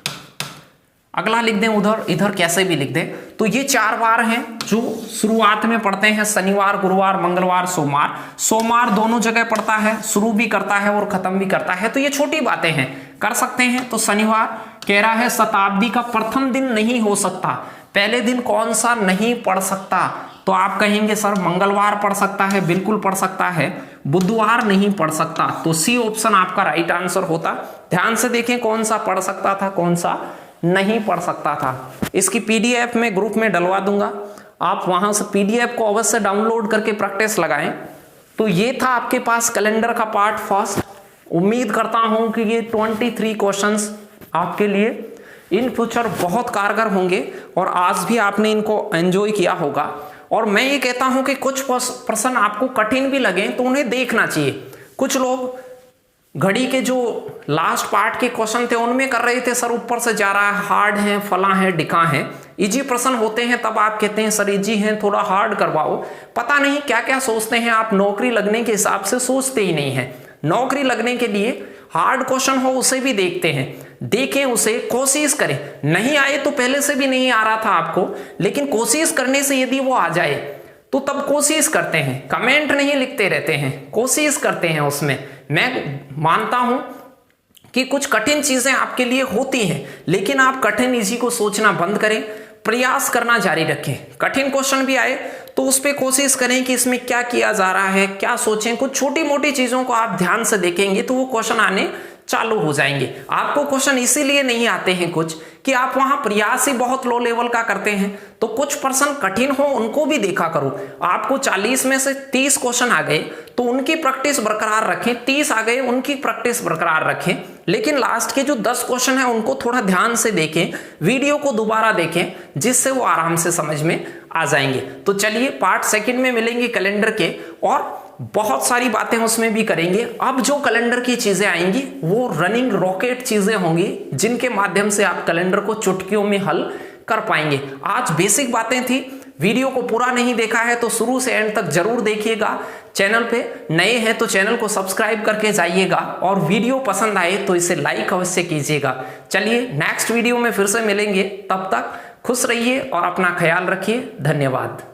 अगला लिख दें उधर, इधर कैसे भी लिख दें। तो ये 4 वार हैं जो शुरुआत में पढ़ते हैं, शनिवार, गुरुवार, मंगलवार, सोमवार। सोमवार दोनों जगह पढ़ता है, शुरू भी करता है और खत्म भी करता है। तो ये छोटी बातें हैं, कर सकते हैं। तो शनिवार कह रहा है शताब्दी का प्रथम दिन नहीं हो सकता, पहले दिन कौन सा नहीं पढ़ सकता। तो आप कहेंगे सर मंगलवार पढ़ सकता है, बिल्कुल पढ़ सकता है, बुधवार नहीं पढ़ सकता। तो सी ऑप्शन आपका राइट आंसर होता। ध्यान से देखें कौन सा पढ़ सकता था, कौन सा नहीं पढ़ सकता था। इसकी पीडीएफ में ग्रुप में डलवा दूंगा, आप वहां से पीडीएफ को अवश्य डाउनलोड करके प्रैक्टिस लगाएं। तो ये था आपके पास कैलेंडर का पार्ट फर्स्ट। उम्मीद करता हूं कि ये 23 क्वेश्चंस आपके लिए इन फ्यूचर बहुत कारगर होंगे और आज भी आपने इनको एंजॉय किया होगा। और मैं ये कहता हूं कि कुछ प्रश्न आपको कठिन भी लगे तो उन्हें देखना चाहिए। कुछ लोग घड़ी के जो लास्ट पार्ट के क्वेश्चन थे उनमें कर रहे थे सर ऊपर से जा रहा है, हार्ड है, फला है, डिका है। इजी प्रश्न होते हैं तब आप कहते हैं सर इजी है, थोड़ा हार्ड करवाओ। पता नहीं क्या क्या सोचते हैं आप, नौकरी लगने के हिसाब से सोचते ही नहीं है। नौकरी लगने के लिए हार्ड क्वेश्चन हो उसे भी देखते हैं, देखें उसे, कोशिश करें। नहीं आए तो पहले से भी नहीं आ रहा था आपको, लेकिन कोशिश करने से यदि वो आ जाए तो तब कोशिश करते हैं, कमेंट नहीं लिखते रहते हैं, कोशिश करते हैं उसमें। मैं मानता हूं कि कुछ कठिन चीजें आपके लिए होती हैं, लेकिन आप कठिन इसी को सोचना बंद करें, प्रयास करना जारी रखें। कठिन क्वेश्चन भी आए तो उस पर कोशिश करें कि इसमें क्या किया जा रहा है, क्या सोचें। कुछ छोटी मोटी चीजों को आप ध्यान से देखेंगे तो वो क्वेश्चन आने चालू हो जाएंगे। आपको क्वेश्चन इसीलिए नहीं आते हैं कुछ कि आप वहां प्रयास ही बहुत लो लेवल का करते हैं, तो कुछ प्रश्न कठिन हो उनको भी देखा करो। आपको 40 में से 30 क्वेश्चन आ गए तो उनकी प्रैक्टिस बरकरार रखें, 30 आ गए उनकी प्रैक्टिस बरकरार रखें, लेकिन लास्ट के जो 10 क्वेश्चन है उनको थोड़ा ध्यान से देखें, वीडियो को दोबारा देखें, जिससे वो आराम से समझ में आ जाएंगे। तो चलिए पार्ट सेकंड में मिलेंगे कैलेंडर के, और बहुत सारी बातें उसमें भी करेंगे। अब जो कैलेंडर की चीजें आएंगी वो रनिंग रॉकेट चीजें होंगी, जिनके माध्यम से आप कैलेंडर को चुटकियों में हल कर पाएंगे। आज बेसिक बातें थी, वीडियो को पूरा नहीं देखा है तो शुरू से एंड तक जरूर देखिएगा। चैनल पे नए हैं तो चैनल को सब्सक्राइब करके जाइएगा, और वीडियो पसंद आए तो इसे लाइक अवश्य कीजिएगा। चलिए नेक्स्ट वीडियो में फिर से मिलेंगे, तब तक खुश रहिए और अपना ख्याल रखिए। धन्यवाद।